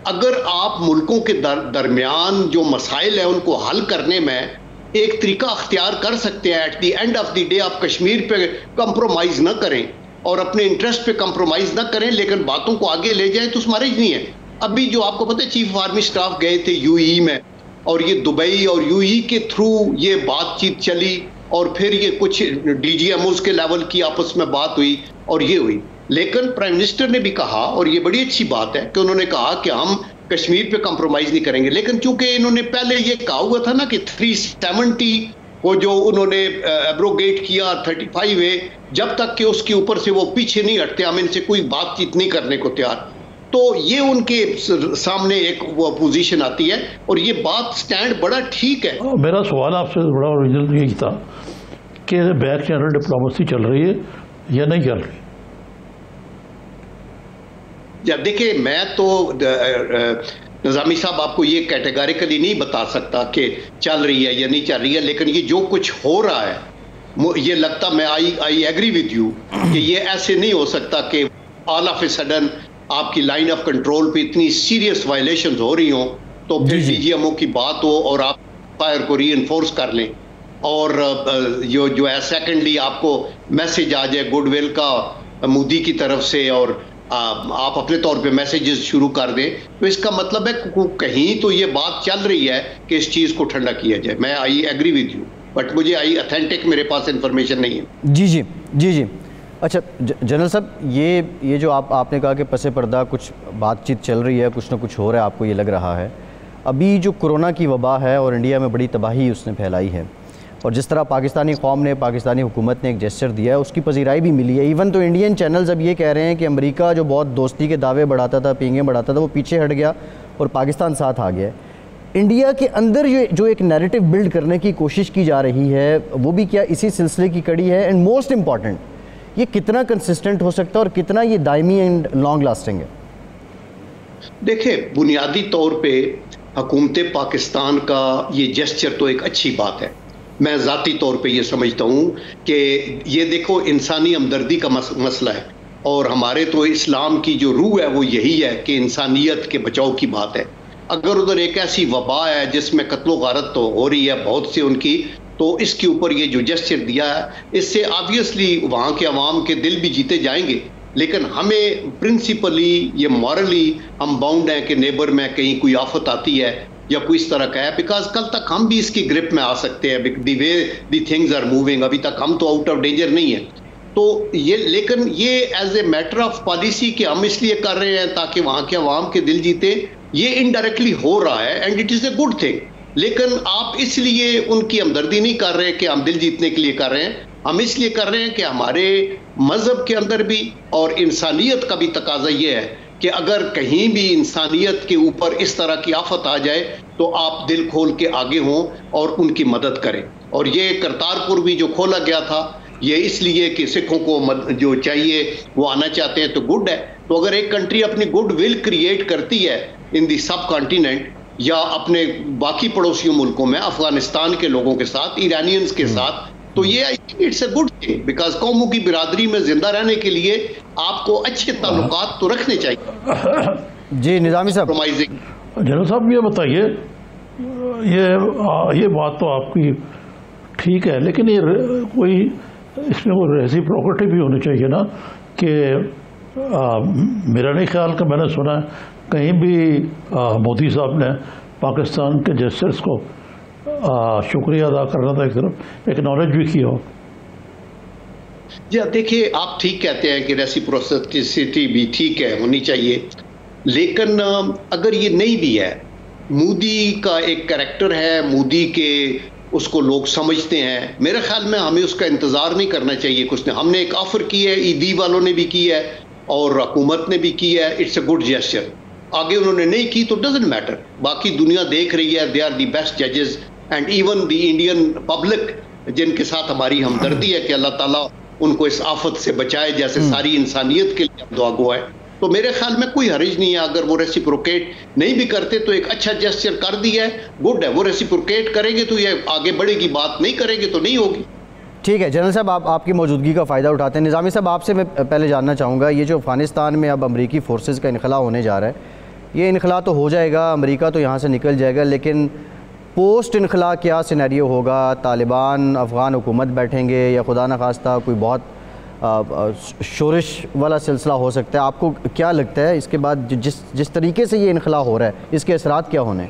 [SPEAKER 4] अगर आप मुल्कों के दरमियान जो मसाइल हैं उनको हल करने में एक तरीका अख्तियार कर सकते हैं, at the end of the day आप कश्मीर पे कंप्रोमाइज़ ना करें और अपने इंटरेस्ट पे कंप्रोमाइज़ ना करें, लेकिन बातों को आगे ले जाएं, तो उसमें हर्ज नहीं है। अभी जो आपको पता है चीफ ऑफ आर्मी स्टाफ गए थे UAE में, और ये दुबई और UAE के थ्रू ये बातचीत चली और फिर ये कुछ DG-MOS के लेवल की आपस में बात हुई और ये हुई। लेकिन प्राइम मिनिस्टर ने भी कहा, और ये बड़ी अच्छी बात है कि उन्होंने कहा कि हम कश्मीर पे कंप्रोमाइज़ नहीं करेंगे। लेकिन चूंकि इन्होंने पहले ये कहा हुआ था ना कि 370 वो जो उन्होंने एब्रोगेट किया 35A, जब तक कि उसके ऊपर से वो पीछे नहीं हटते, हम इनसे कोई बातचीत नहीं करने को तैयार। तो ये उनके सामने एक वो पोजीशन आती है और ये बात स्टैंड बड़ा ठीक है।
[SPEAKER 2] मेरा सवाल आपसे बड़ा ओरिजिनल यही था कि बैक चैनल डिप्लोमेसी चल रही है या नहीं चल रही?
[SPEAKER 4] जब देखिए, मैं तो निज़ामी साहब आपको ये कैटेगरिकली नहीं बता सकता कि चल रही है या नहीं चल रही है, लेकिन ये जो कुछ हो रहा है, ये लगता, मैं आई एग्री विद यू कि ये ऐसे नहीं हो सकता कि ऑल ऑफ ए सडन आपकी लाइन ऑफ कंट्रोल पे इतनी सीरियस वायलेशंस हो रही हों तो फिर DG-MO की बात हो और आप फायर को रीइंफोर्स कर लें, और जो है सेकेंडली आपको मैसेज आ जाए गुडविल का मोदी की तरफ से और आप अपने तौर पे मैसेजेस शुरू कर दें, तो इसका मतलब है कहीं तो ये बात चल रही है कि इस चीज़ को ठंडा किया जाए। मैं I agree with you, but मुझे ऑथेंटिक मेरे पास इंफॉर्मेशन नहीं है।
[SPEAKER 1] जी। अच्छा जनरल साहब, ये जो आपने कहा कि पसे पर्दा कुछ बातचीत चल रही है, कुछ ना कुछ हो रहा है, आपको ये लग रहा है। अभी जो कोरोना की वबा है और इंडिया में बड़ी तबाही उसने फैलाई है, और जिस तरह पाकिस्तानी कौम ने, पाकिस्तानी हुकूमत ने एक जेस्चर दिया है, उसकी पजीराई भी मिली है। इवन तो इंडियन चैनल्स अब ये कह रहे हैं कि अमेरिका जो बहुत दोस्ती के दावे बढ़ाता था, पींगे बढ़ाता था, वो पीछे हट गया और पाकिस्तान साथ आ गया। इंडिया के अंदर ये जो एक नैरेटिव बिल्ड करने की कोशिश की जा रही है, वो भी क्या इसी सिलसिले की कड़ी है? एंड मोस्ट इम्पॉर्टेंट, ये कितना कंसिस्टेंट हो सकता है और कितना ये दायमी एंड लॉन्ग लास्टिंग है?
[SPEAKER 4] देखिए, बुनियादी तौर पे हुकूमत पाकिस्तान का ये जेस्चर तो एक अच्छी बात है। मैं ज़ाती तौर पे ये समझता हूँ कि ये देखो इंसानी हमदर्दी का मसला है, और हमारे तो इस्लाम की जो रूह है वो यही है कि इंसानियत के बचाव की बात है। अगर उधर एक ऐसी वबा है जिसमें कत्लो गारत तो हो रही है बहुत सी उनकी, तो इसके ऊपर ये जो जेस्चर दिया है, इससे ऑब्वियसली वहाँ के अवाम के दिल भी जीते जाएंगे। लेकिन हमें प्रिंसिपली ये मॉरली हम बाउंड हैं कि नेबर में कहीं कोई आफत आती है या कोई इस तरह का है, बिकॉज कल तक हम भी इसकी ग्रिप में आ सकते हैं। दी वे दी थिंग्स आर मूविंग, अभी तक हम तो आउट ऑफ डेंजर नहीं है। तो ये, लेकिन ये as a matter of policy कि हम इसलिए कर रहे हैं ताकि वहाँ के अवाम के दिल जीते, ये इनडायरेक्टली हो रहा है and it is a good thing. लेकिन आप इसलिए उनकी हमदर्दी नहीं कर रहे कि हम दिल जीतने के लिए कर रहे हैं, हम इसलिए कर रहे हैं कि हमारे मजहब के अंदर भी और इंसानियत का भी तकाजा ये है कि अगर कहीं भी इंसानियत के ऊपर इस तरह की आफत आ जाए तो आप दिल खोल के आगे हों और उनकी मदद करें। और ये करतारपुर भी जो खोला गया था, ये इसलिए कि सिखों को जो चाहिए वो आना चाहते हैं, तो गुड है। तो अगर एक कंट्री अपनी गुड विल क्रिएट करती है इन दी सब कॉन्टिनेंट या अपने बाकी पड़ोसी मुल्कों में, अफगानिस्तान के लोगों के साथ, ईरानियंस के साथ, तो ये I think it's a good thing, because कौमों की बिरादरी में जिंदा रहने के लिए आपको अच्छे ताल्लुकात तो रखने चाहिए।
[SPEAKER 1] जी निजामी साहब।
[SPEAKER 2] जनरल साहब ये बताइए, ये बात तो आपकी ठीक है, लेकिन ये कोई इसमें वो रेसिप्रोसिटी भी होनी चाहिए ना कि मेरा नहीं ख्याल कि मैंने सुना कहीं भी मोदी साहब ने पाकिस्तान के जेस्चर्स को शुक्रिया अदा करना था, एक तरफ एक्नॉलेज भी किया हो।
[SPEAKER 4] जी देखिए, आप ठीक कहते हैं कि रेसिप्रोसिटी भी ठीक है, होनी चाहिए, लेकिन अगर ये नहीं भी है, मोदी का एक कैरेक्टर है, मोदी के उसको लोग समझते हैं, मेरे ख्याल में हमें उसका इंतज़ार नहीं करना चाहिए। कुछ ने हमने एक ऑफर की है, ईदी वालों ने भी की है और हुकूमत ने भी की है, इट्स अ गुड जेस्चर। आगे उन्होंने नहीं की तो डजंट मैटर, बाकी दुनिया देख रही है, दे आर दी बेस्ट जजेस and even the Indian public जिनके साथ हमारी हमदर्दी है कि अल्लाह ताला उनको इस आफत से बचाए, जैसे सारी इंसानियत के लिए दुआ गो है। तो मेरे ख्याल में कोई हर्ज नहीं है, अगर वो रेसिप्रोकेट नहीं भी करते तो एक अच्छा जेस्चर कर दिया है, गुड है। वो रेसिप्रोकेट करेंगे तो ये आगे बढ़ेगी बात, नहीं करेंगे तो नहीं होगी।
[SPEAKER 1] ठीक है जनरल साहब, आप आपकी मौजूदगी का फ़ायदा उठाते हैं। निज़ामी साहब, आपसे मैं पहले जानना चाहूँगा, ये जो अफ़गानिस्तान में अब अमरीकी फ़ोर्सेस का इनखला होने जा रहा है, ये इनखला तो हो जाएगा, अमेरिका तो यहाँ से निकल जाएगा, लेकिन पोस्ट इनखला क्या सिनेरियो होगा? तालिबान अफ़गान हुकूमत बैठेंगे या खुदा न खास्ता कोई बहुत शोरिश वाला सिलसिला हो सकता है? आपको क्या लगता है इसके बाद जिस तरीके से ये इनखला हो रहा है, इसके असरात क्या होने?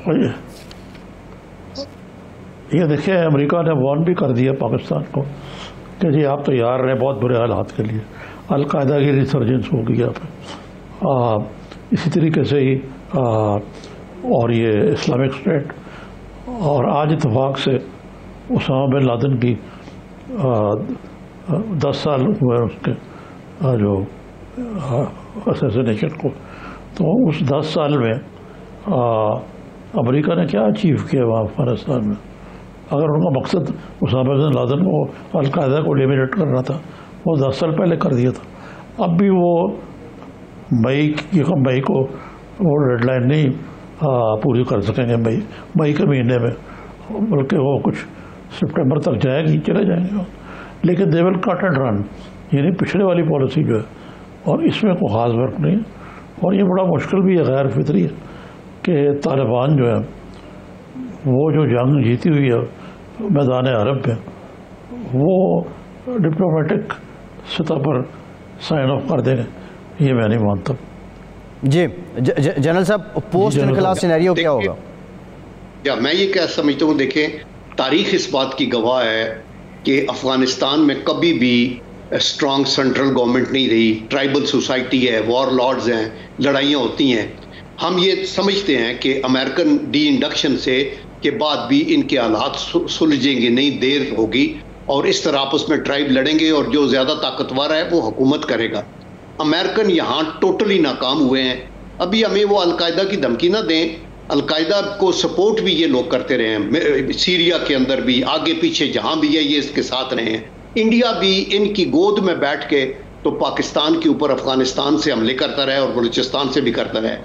[SPEAKER 2] ये देखिए, अमेरिका ने वार्न भी कर दिया पाकिस्तान को कि जी आप तैयार रहें बहुत बुरे हालात के लिए। अलकायदा की रिसर्जेंस होगी यहाँ पे, इसी तरीके से ही और ये इस्लामिक स्टेट, और आज इत्तेफाक से उसामा बिन लादेन की 10 साल हुए उसके जो असैसिनेशन को, तो उस 10 साल में अमेरिका ने क्या अचीव किया वहाँ अफगानिस्तान में? अगर उनका मकसद उसामा बिन लादेन को, अलकायदा को एलिमिनेट करना था, वो 10 साल पहले कर दिया था। अब भी वो मई को वो डेडलाइन नहीं पूरी कर सकेंगे मई के महीने में, बल्कि वो कुछ सितंबर तक जाएगी, चले जाएंगे, लेकिन they will cut and run, यानी पिछड़े वाली पॉलिसी जो है, और इसमें कोई ख़ास वर्क नहीं है। और ये बड़ा मुश्किल भी है, गैर फितरी है कि तालिबान जो है वो जो जंग जीती हुई है मैदान अरब में, वो डिप्लोमेटिक सतह पर साइन ऑफ कर देंगे, ये मैं नहीं मानता।
[SPEAKER 1] जी जनरल साहब, पोस्ट इनकलाब सिनेरियो क्या होगा?
[SPEAKER 4] या मैं ये क्या समझता हूँ, देखें तारीख इस बात की गवाह है कि अफगानिस्तान में कभी भी स्ट्रॉन्ग सेंट्रल गवर्नमेंट नहीं रही, ट्राइबल सोसाइटी है, वॉर लॉर्ड्स हैं, लड़ाइयाँ होती हैं। हम ये समझते हैं कि अमेरिकन डी इंडक्शन से के बाद भी इनके हालात सुलझेंगे नहीं, देर होगी, और इस तरह आपस में ट्राइब लड़ेंगे और जो ज़्यादा ताकतवर है वो हुकूमत करेगा। अमेरिकन यहाँ टोटली नाकाम हुए हैं। अभी हमें वो अलकायदा की धमकी ना दें, अलकायदा को सपोर्ट भी ये लोग करते रहे हैं, सीरिया के अंदर भी, आगे पीछे जहाँ भी है ये इसके साथ रहे हैं। इंडिया भी इनकी गोद में बैठ के तो पाकिस्तान के ऊपर अफगानिस्तान से हमले करता रहा और बलूचिस्तान से भी करता रहा।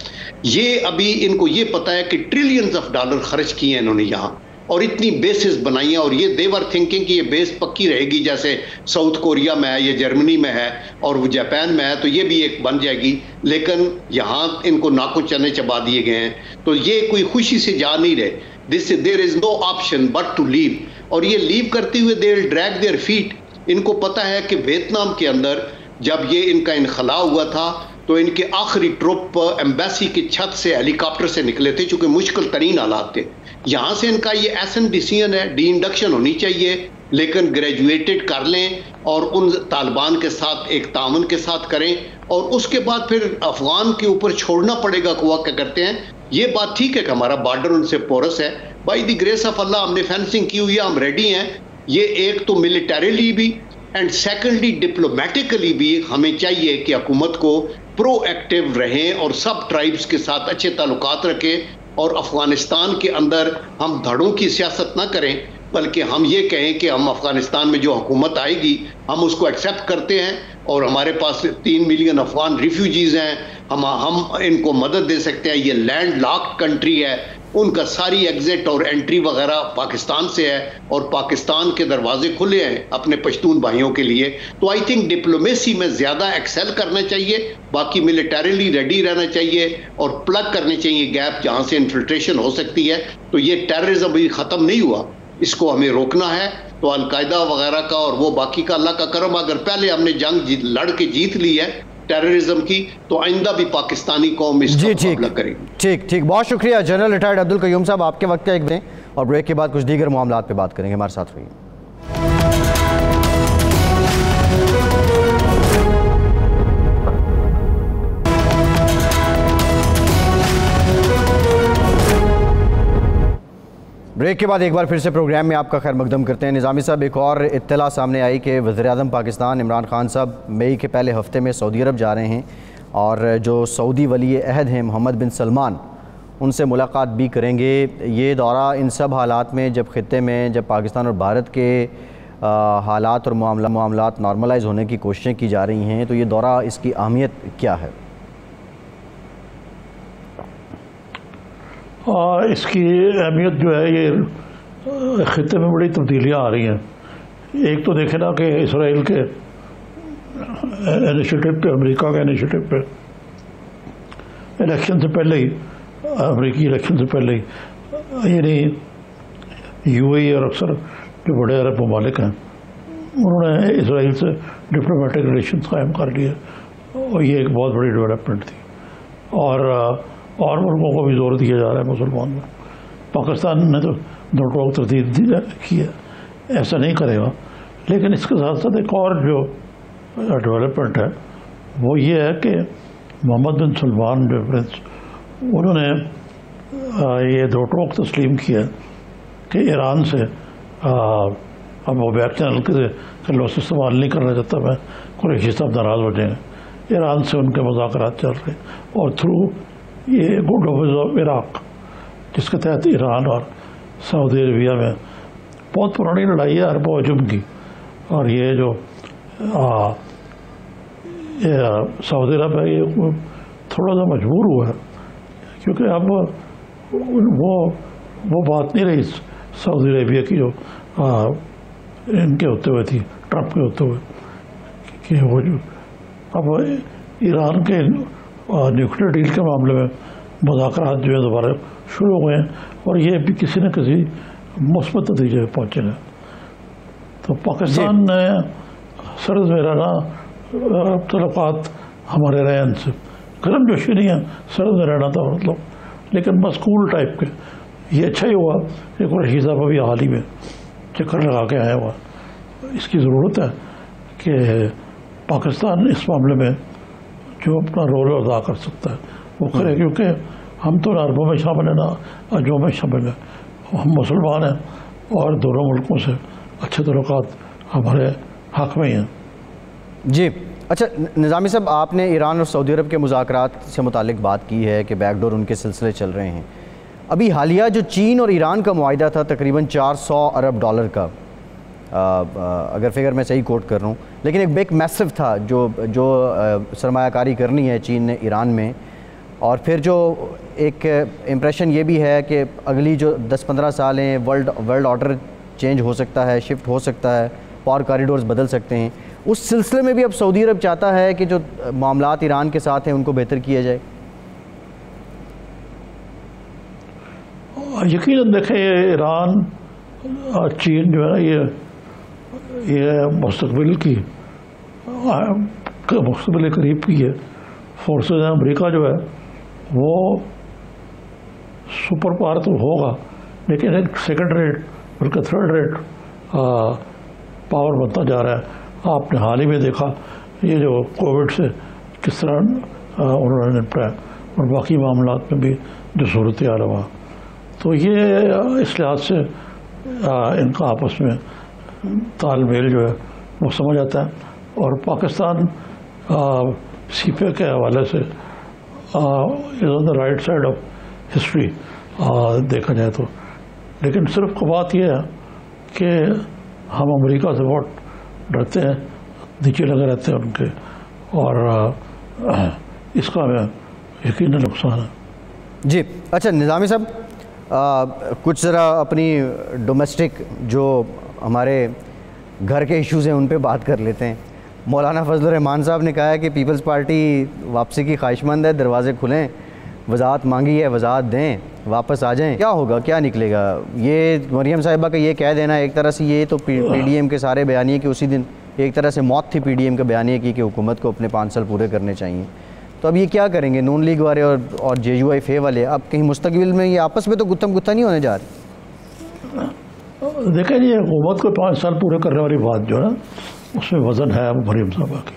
[SPEAKER 4] ये अभी इनको ये पता है कि ट्रिलियंस ऑफ डॉलर खर्च किए हैं इन्होंने यहाँ, और इतनी बेसिस बनाई हैं, और ये देवर थिंकिंग कि ये बेस पक्की रहेगी, जैसे साउथ कोरिया में है, ये जर्मनी में है और वो जापान में है, तो ये भी एक बन जाएगी। लेकिन यहाँ इनको नाको चने चबा दिए गए हैं, तो ये कोई खुशी से जा नहीं रहे। There is no option but to leave, और ये लीव करते हुए they will drag their feet. इनको पता है कि वियतनाम के अंदर जब ये इनका इनखला हुआ था तो इनके आखिरी ट्रुप एम्बेसी की छत से हेलीकॉप्टर से निकले थे, चूंकि मुश्किल तरीन हालात थे। यहां से इनका ये एसन डिसीजन है, डी इंडक्शन होनी चाहिए, लेकिन ग्रेजुएटेड कर लें और उन तालिबान के साथ एक तामन के साथ करें, और उसके बाद फिर अफगान के ऊपर छोड़ना पड़ेगा कि वह क्या करते हैं। ये बात ठीक है कि हमारा बॉर्डर उनसे पोरस है, बाई द ग्रेस ऑफ अल्लाह हमने फेंसिंग की हुई है, हम रेडी हैं। ये एक तो मिलिटरीली भी एंड सेकेंडली डिप्लोमेटिकली भी हमें चाहिए कि हुकूमत को प्रोएक्टिव रहें और सब ट्राइब्स के साथ अच्छे ताल्लुकात रखें, और अफगानिस्तान के अंदर हम धड़ों की सियासत ना करें, बल्कि हम ये कहें कि हम अफगानिस्तान में जो हुकूमत आएगी हम उसको एक्सेप्ट करते हैं, और हमारे पास 3 मिलियन अफगान रिफ्यूजीज हैं, हम इनको मदद दे सकते हैं। ये लैंड लॉक्ड कंट्री है, उनका सारी एग्जिट और एंट्री वगैरह पाकिस्तान से है, और पाकिस्तान के दरवाजे खुले हैं अपने पश्तून भाइयों के लिए। तो आई थिंक डिप्लोमेसी में ज़्यादा एक्सेल करना चाहिए, बाकी मिलिटरीली रेडी रहना चाहिए, और प्लग करने चाहिए गैप जहां से इन्फिल्ट्रेशन हो सकती है। तो ये टेररिज्म अभी ख़त्म नहीं हुआ, इसको हमें रोकना है। तो अलकायदा वगैरह का और वो बाकी का अल्लाह का करम, अगर पहले हमने जंग लड़ के जीत ली है टेररिज्म की, तो आइंदा भी पाकिस्तानी कौम इसका मुकाबला करेगी।
[SPEAKER 1] ठीक, बहुत शुक्रिया जनरल रिटायर्ड अब्दुल कयूम साहब, आपके वक्त का एक दें, और ब्रेक के बाद कुछ दीगर मामलात पे बात करेंगे। हमारे साथ रहिए। ब्रेक के बाद एक बार फिर से प्रोग्राम में आपका खैर मकदम करते हैं। निज़ामी साहब, एक और इत्तला सामने आई कि वज़ीर-ए-आज़म पाकिस्तान इमरान खान साहब मई के पहले हफ्ते में सऊदी अरब जा रहे हैं, और जो सऊदी वली अहद हैं मोहम्मद बिन सलमान, उनसे मुलाकात भी करेंगे। ये दौरा इन सब हालात में, जब ख़ित्ते में जब पाकिस्तान और भारत के हालात और मामलात नॉर्मलाइज होने की कोशिशें की जा रही हैं, तो ये दौरा, इसकी अहमियत क्या है?
[SPEAKER 2] इसकी अहमियत जो है, ये ख़ित्ते में बड़ी तब्दीलियाँ आ रही हैं। एक तो देखे ना कि इसराइल के इनिशिएटिव पे, अमेरिका के इनिशिएटिव पे, इलेक्शन से पहले ही, अमेरिकी इलेक्शन से पहले ही, यानी यूएई और अक्सर जो बड़े अरब ममालिक हैं उन्होंने इसराइल से डिप्लोमेटिक रिलेशन कायम कर लिए, और ये एक बहुत बड़ी डेवलपमेंट थी। और मुल्कों को भी जोर दिया जा रहा है मुसलमान में। पाकिस्तान ने तो दो टोक तरतीब की है, ऐसा नहीं करेगा। लेकिन इसके साथ साथ एक और जो डेवलपमेंट है वो ये है कि मोहम्मद बिन सलमान जो प्रिंस, उन्होंने ये दो टोक तस्लीम किया कि ईरान से अब वो बैक चैनल के लॉस इस्तेमाल नहीं करना चाहता मैं, कुरैशी साहब नाराज़ हो जाएंगे। ईरान से उनके मुज़ाकरात चल रहे, और थ्रू ये गुड ऑफिस ऑफ इराक, जिसके तहत ईरान और सऊदी अरबिया में बहुत पुरानी लड़ाई है अरब अजम की, और ये जो सऊदी अरब है ये थोड़ा सा मजबूर हुआ है, क्योंकि अब वो बात नहीं रही सऊदी अरबिया की जो इनके होते हुए थी, ट्रंप के होते हुए, कि वो जो अब ईरान के न्यूक्लियर डील के मामले में मुज़ाकरात जो है दोबारा शुरू हो गए हैं, और ये भी किसी न किसी मुस्बत नतीजे पर पहुँचे हैं। तो पाकिस्तान ने सरद में रहना, तलक़ात हमारे रहे इनसे गर्म जोशी नहीं है, सरद में रहना था मतलब, लेकिन बस कूल टाइप के। ये अच्छा ही हुआ कि कुरैशी साहब अभी हाल ही में चक्कर लगा के आया हुआ। इसकी ज़रूरत है कि पाकिस्तान इस मामले में जो अपना रोल अदा कर सकता है वो करे, क्योंकि हम तो अरबों में शामिल हैं ना अजों में शामिल हैं, हम मुसलमान हैं, और दोनों मुल्कों से अच्छे तल्लुकात हमारे हक़ में हैं।
[SPEAKER 1] जी अच्छा निज़ामी साहब, आपने ईरान और सऊदी अरब के मुज़ाकरात से मुतालिक बात की है कि बैकडोर उनके सिलसिले चल रहे हैं। अभी हालिया जो चीन और ईरान का मुआहिदा था तकरीबन $400 अरब का, अगर फिगर मैं सही कोट कर रहा हूँ, लेकिन एक बिग मैसिव था जो सरमायाकारी करनी है चीन ने ईरान में। और फिर जो एक इम्प्रेशन ये भी है कि अगली जो 10-15 साल हैं वर्ल्ड ऑर्डर चेंज हो सकता है, शिफ्ट हो सकता है, पावर कॉरिडोर्स बदल सकते हैं। उस सिलसिले में भी अब सऊदी अरब चाहता है कि जो मामलात ईरान के साथ हैं उनको बेहतर किया जाए।
[SPEAKER 2] यकीनन देखें, ये ईरान और चीन जो है ना, ये मुस्तकबिल की मुस्तकबिल करीब की है फोर्सेज है। अमरीका जो है वो सुपर पावर तो होगा, लेकिन एक सेकंड रेट बल्कि थर्ड रेट पावर बनता जा रहा है। आपने हाल ही में देखा ये जो कोविड से किस तरह उन्होंने निपटा और बाकी मामलात में भी जो सूरत हाल हुआ, तो ये इस लिहाज से इनका आपस में तालमेल जो है वो समझ आता है। और पाकिस्तान सीपे के हवाले से is on the right side of history देखा जाए तो। लेकिन सिर्फ बात यह है कि हम अमेरिका से बहुत डरते हैं, नीचे लगे रहते हैं उनके, और इसका हमें यकीनन नुकसान है।
[SPEAKER 1] जी अच्छा निज़ामी साहब, कुछ ज़रा अपनी डोमेस्टिक जो हमारे घर के इश्यूज़ हैं उन पे बात कर लेते हैं। मौलाना फजलुर रहमान साहब ने कहा है कि पीपल्स पार्टी वापसी की ख्वाहिशमंद है, दरवाजे खुलें, वजाहत मांगी है, वजाहत दें, वापस आ जाएं। क्या होगा, क्या निकलेगा? ये मरियम साहिबा का ये कह देना एक तरह से, ये तो पीडीएम के सारे बयानिए कि उसी दिन एक तरह से मौत थी पीडीएम के बयानिए की कि हुकूमत को अपने 5 साल पूरे करने चाहिए। तो अब ये क्या करेंगे नून लीग वाले और जेयूआई फे वाले? अब कहीं मुस्तकबिल में ये आपस में तो गुत्थम गुत्था नहीं होने जा रहे?
[SPEAKER 2] देखें जी, हुकूमत को 5 साल पूरे करने वाली बात जो है उसमें वजन है मरियम साहबा की।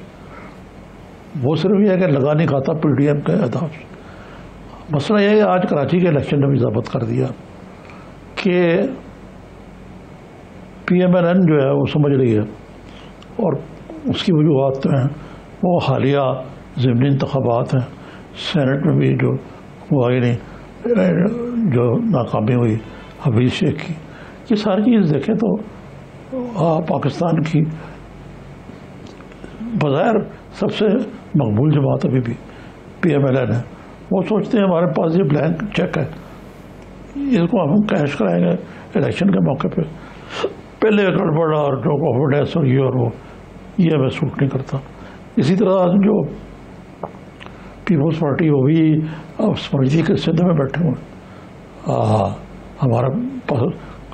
[SPEAKER 2] वो सिर्फ ये है कि लगा नहीं खाता पीडीएम के अहदाफ से। मसला ये है, आज कराची के इलेक्शन ने भी ज़ाबत कर दिया कि पीएमएलएन जो है वो समझ रही है, और उसकी वजूहत तो हैं वो हालिया ज़िमनी इंतखाबात हैं, सेनेट में भी जो हुआ ही नहीं, जो नाकामी हुई हफीज़ शेख की, ये सारी चीज़ देखें तो पाकिस्तान की बज़ाहिर सबसे मकबूल जमात अभी भी पीएमएलएन है। वो सोचते हैं हमारे पास ये ब्लैंक चेक है, इसको हम कैश कराएंगे इलेक्शन के मौके पे, पहले गड़बड़ और जो कॉन्फिडेंस और ये और वो, ये हमें सूट नहीं करता। इसी तरह जो पीपल्स पार्टी वो भी समझती कि सिंध में बैठे हुए हमारा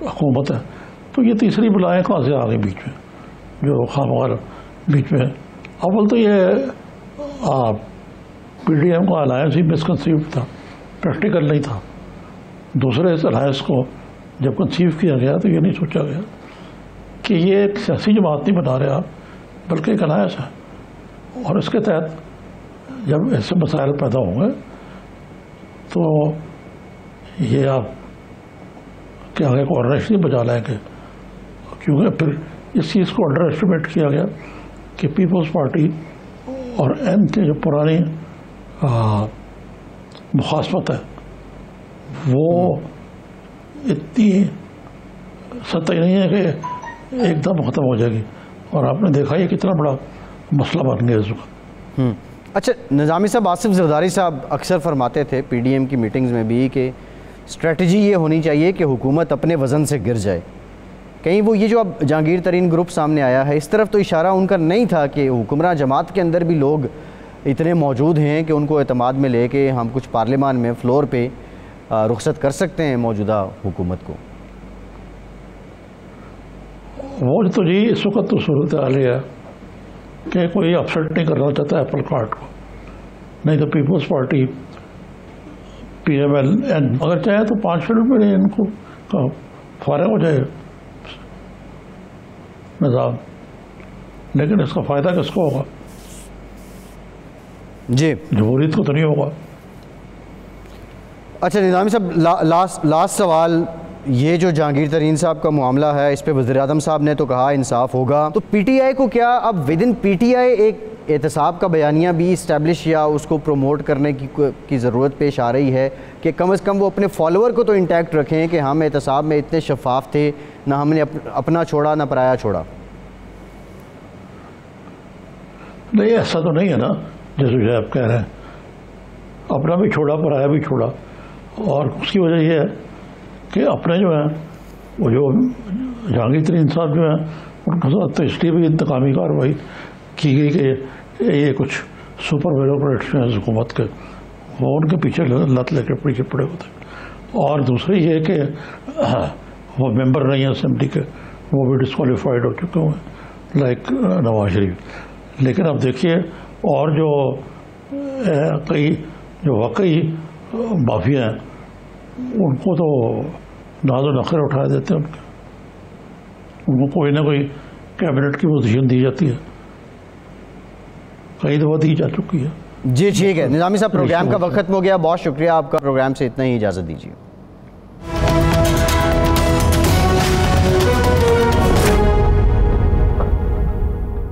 [SPEAKER 2] हुकूमत है, तो ये तीसरी बुलाएँ कहाँ से आ गई बीच में, जो खामगार बीच में। अव्वल तो ये पीडीएम का अलायंस ही मिसकंसीव था, प्रैक्टिकल नहीं था। दूसरे इस अलायंस को जब कंसीव किया गया तो ये नहीं सोचा गया कि ये एक सियासी जमात नहीं बना रहे आप, बल्कि एक अलायंस है, और इसके तहत जब ऐसे मसाइल पैदा होंगे तो ये आप के आगे को ऑर्डर नहीं बचा लेंगे। क्योंकि फिर इस चीज़ को अंडर एस्टिमेट किया गया कि पीपल्स पार्टी और एम के जो पुरानी मुखासमत है वो इतनी सतही नहीं है कि एकदम ख़त्म हो जाएगी, और आपने देखा ये कितना बड़ा मसला बन गया इसका।
[SPEAKER 1] अच्छा निज़ामी साहब, आसिफ जरदारी साहब अक्सर फरमाते थे पीडीएम की मीटिंग्स में भी कि स्ट्रेटजी ये होनी चाहिए कि हुकूमत अपने वज़न से गिर जाए। कहीं वो ये जो अब जहांगीर तरीन ग्रुप सामने आया है, इस तरफ तो इशारा उनका नहीं था कि हुक्मरान जमात के अंदर भी लोग इतने मौजूद हैं कि उनको एतमाद में लेके हम कुछ पार्लियामान में फ्लोर पे रुखसत कर सकते हैं मौजूदा हुकूमत को?
[SPEAKER 2] वो तो जी इस वक्त तो सूरत हाल है कि कोई अपसेट नहीं करना चाहता एप्पल कार्ट को, नहीं तो पीपल्स पार्टी पीएमएलएन अगर चाहे तो 5 मिनट में इनको फारिग हो जाए निज़ाम, लेकिन इसका फ़ायदा किसको होगा?
[SPEAKER 1] जी
[SPEAKER 2] जमहूरियत को तो नहीं होगा।
[SPEAKER 1] अच्छा निज़ामी साहब, लास्ट सवाल, ये जो जहांगीर तरीन साहब का मामला है इस पे वज़ीर आज़म साहब ने तो कहा इंसाफ होगा, तो पीटीआई को क्या अब विद इन पीटीआई एक एहतसाब का बयानिया भी इस्टेब्लिश या उसको प्रमोट करने की ज़रूरत पेश आ रही है कि कम से कम वो अपने फॉलोअर को तो इंटैक्ट रखें कि हम एहतसाब में इतने शफाफ थे, ना हमने अपना छोड़ा ना पराया छोड़ा।
[SPEAKER 2] नहीं, ऐसा तो नहीं है ना, जैसे आप कह रहे हैं, अपना भी छोड़ा पराया भी छोड़ा। और उसकी वजह यह है कि अपने जो हैं वो जो जहांगीर तरीन साहब जो हैं उनके साथ तो इसलिए भी इंतकामी कार्रवाई की गई कि ये कुछ सुपर ब्यूरोक्रेट्स हैं हुकूमत के, वो उनके पीछे लत लेके पीछे पड़े होते। और दूसरी ये कि वो मेंबर नहीं है असेंबली के, वो भी डिस्क्वालीफाइड हो चुके हुए लाइक नवाज शरीफ। लेकिन अब देखिए, और जो कई जो वाकई माफिया हैं उनको तो नाज़ो नखरे उठा देते हैं, उनको कोई ना कोई कैबिनेट की पोजीशन दी जाती है, कई दफ़ा दी जा चुकी है।
[SPEAKER 1] जी ठीक है निज़ामी साहब, प्रोग्राम का वक्त खत्म हो गया, बहुत शुक्रिया आपका, प्रोग्राम से इतना ही इजाज़त दीजिए।